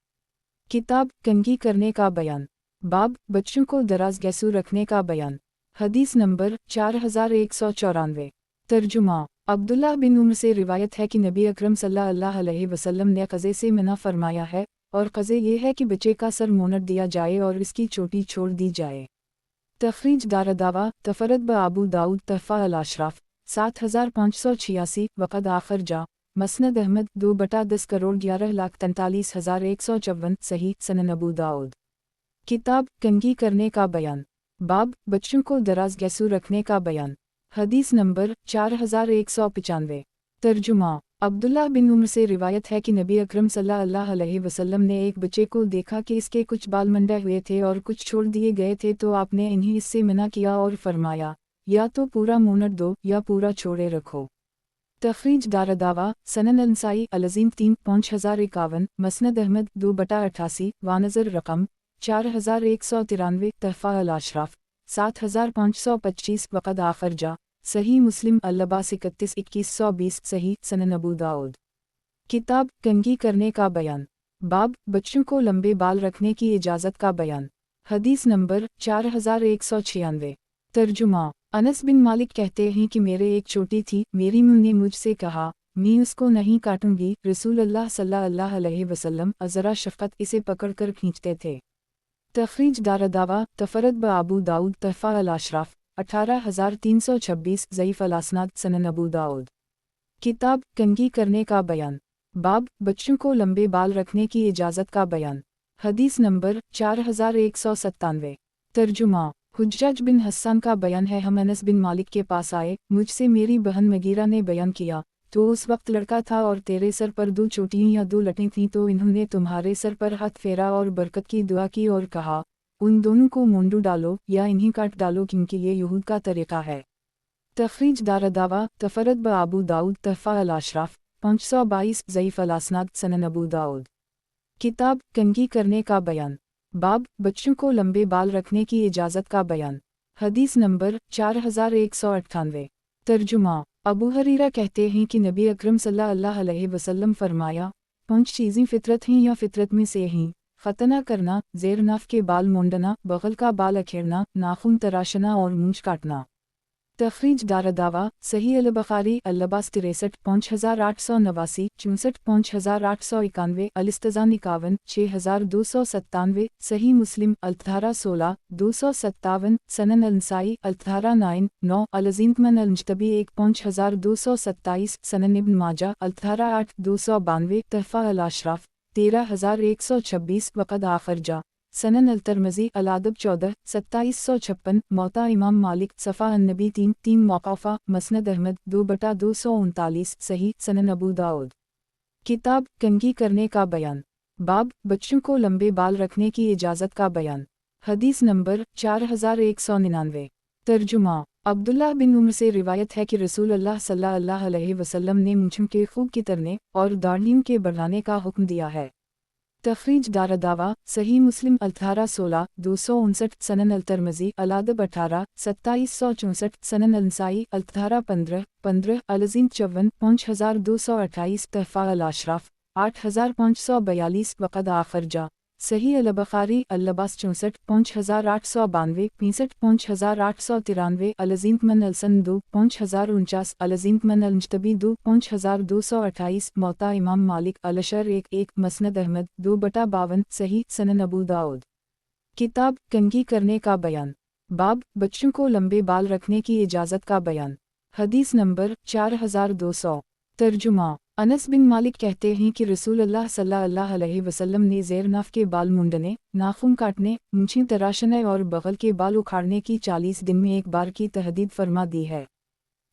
किताब कंघी करने का बयान। बाब बच्चों को दराज गैसू रखने का बयान। हदीस नंबर 4194। तर्जुमा अब्दुल्लाह बिन उमर से रिवायत है कि नबी अकरम सल्लल्लाहु अलैहि वसल्लम ने क़ज़े से मना फरमाया है, और क़ज़े ये है कि बच्चे का सर मोनट दिया जाए और इसकी चोटी छोड़ दी जाए। तखरीज दारदावा तफरद ब अबू दाऊद तहफ़ा अल-अशराफ 7586 वक़द आखर जा मसनद अहमद 2/10,11,43,154 सही सनन अबू दाऊद। किताब कंघी करने का बयान। बाब बच्चों को दराज गैसू रखने का बयान। हदीस नंबर 4195। तर्जुमा अब्दुल्लाह बिन उमर से रिवायत है कि नबी अकरम सल्लल्लाहु अलैहि वसल्लम ने एक बच्चे को देखा कि इसके कुछ बाल मंडे हुए थे और कुछ छोड़ दिए गए थे, तो आपने इन्हें इससे मना किया और फरमाया या तो पूरा मोनट दो या पूरा छोड़े रखो। तखरीज दारदावा सनन अल-नसाई अल-अज़ीम 3.5051 मसनद अहमद 2/88 वानज़र रकम 4193 तहफ़ा अल-अशराफ 7525 वक़द आखर जा सही मुस्लिम अल-अब्बास 31 सही सनन अबू दाऊद। किताब कंघी करने का बयान। बाब बच्चों को लंबे बाल रखने की इजाज़त का बयान। हदीस नंबर 4196। तर्जुमा अनस बिन मालिक कहते हैं कि मेरे एक चोटी थी, मेरी मां ने मुझसे कहा मैं उसको नहीं काटूंगी। रसूलुल्लाह सल्लल्लाहु अलैहि वसल्लम अज़रा शफ़क़त इसे पकड़कर खींचते थे। तखरीज दारदावा तफरद ब अबू दाऊद तहफ़ा अल-अशराफ 18326 ज़ईफ़ अल-असनाद सनन अबू दाऊद। किताब कंघी करने का बयान। बाब बच्चों को लंबे बाल रखने की इजाज़त का बयान। हदीस नंबर 4197। तर्जुमा। हुज्जाज बिन हस्सान का बयान है, हम अनस बिन मालिक के पास आए, मुझसे मेरी बहन मगीरा ने बयान किया, तो उस वक्त लड़का था और तेरे सर पर 2 चोटियाँ या 2 लटें थीं, तो इन्होंने तुम्हारे सर पर हाथ फेरा और बरकत की दुआ की और कहा, उन दोनों को मुंडू डालो या इन्हीं काट डालो, क्योंकि ये यहूद का तरीक़ा है। तखरीज दारदावा तफरद ब अबू दाऊद तहफ़ा अल अशराफ 522 ज़ईफ़ अल असनाद सनन अबू दाऊद। किताब कंघी करने का बयान। बाब बच्चों को लंबे बाल रखने की इजाज़त का बयान। हदीस नंबर 4198। तर्जुमा। अबू हरीरा कहते हैं कि नबी अकरम सल्लल्लाहु अलैहि वसल्लम फरमाया, 5 चीज़ें फितरत हैं या फितरत में से हैं, खतना करना, ज़ेर नाफ के बाल मुंडना, बगल का बाल अखेड़ना, नाखून तराशना और मूंछ काटना। तखरीज दारदावा सही अल बुखारी अल्लबास 63 5889 64 5891 अलिस्तज़ान 51 6297 सही मुस्लिम अल्तहारा 16 257 सनन अल-नसाई अल्तहारा 9 अल-अज़ीमतमन अल-मुज्तबी 1 5227 सनन इब्न माजा अल्तहारा 8 292 तहफ़ा अल-अशराफ 13126 वक़द आखरजा सनन अल-तिरमिज़ी अल-अदब 14 2756 मौता इमाम मालिक सफ़ा अन-नबी 3 मौक़फ़ा मस्नद अहमद 2/239 सही सनन अबू दाऊद। किताब कंघी करने का बयान। बाब बच्चों को लंबे बाल रखने की इजाज़त का बयान। हदीस नंबर 4199। तर्जुमा। अब्दुल्लाह बिन उम्र से रिवायत है कि रसूल अल्लाह सल्लल्लाहु अलैहि वसल्लम ने मूंछों के खूब कितरने और दाढ़ियों के बढ़ाने का हुक्म दिया है। तखरीज दारदावा सही मुस्लिम अल्तहारा 16 259 सनन अल-तिरमिज़ी अल-अदब 18 2764 सनन अल-नसाई अल्तहारा 15 अल-अज़ीम 54 5228 तहफ़ा अल-अशराफ 8542 वक़द आखरजा सही अल-बुखारी अल-लबास 64 5892 65 5893 अल-अज़ीमतमन अल-सन 2 5049 अल-अज़ीमतमन अल-मुज्तबी 2 5228 मौता इमाम मालिक अल-अशर 1 मस्नद अहमद 2/52 सही सनन अबू दाऊद। किताब कंघी करने का बयान। बाब बच्चों को लंबे बाल रखने की इजाज़त का बयान। हदीस नंबर 4200। तर्जुमा। अनस बिन मालिक कहते हैं कि रसूल अल्लाह सल्लल्लाहु अलैहि वसल्लम ने ज़ेर नाफ के बाल मुंडने, नाखून काटने, मूंछें तराशने और बगल के बाल उखाड़ने की 40 दिन में एक बार की तहदीद फरमा दी है।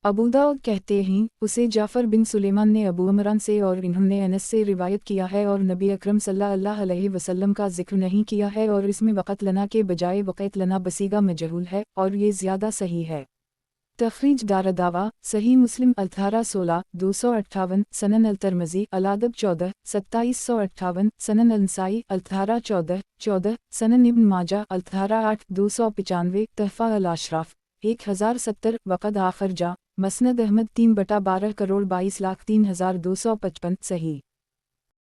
अबू दाऊद कहते हैं, उसे जाफ़र बिन सुलेमान ने अबू इमरान से और इन्होंने अनस से रिवायत किया है और नबी अकरम सल्लल्लाहु अलैहि वसल्लम का जिक्र नहीं किया है, और इसमें वक़्त लना के बजाय वक़ैत लना बसीगा मजहूल है और ये ज़्यादा सही है। तखरीज दारदावा सही मुस्लिम अल्तहारा 16 258 सनन अल-तिरमिज़ी अल-अदब 14 2758 सनन अल-नसाई अल्तहारा 14 सनन इब्न माजा अल्तहारा 8 295 तहफ़ा अल-अशराफ 1070 वक़द आखरजा मस्नद अहमद 3/12 करोड़ 22 लाख 3255 सही।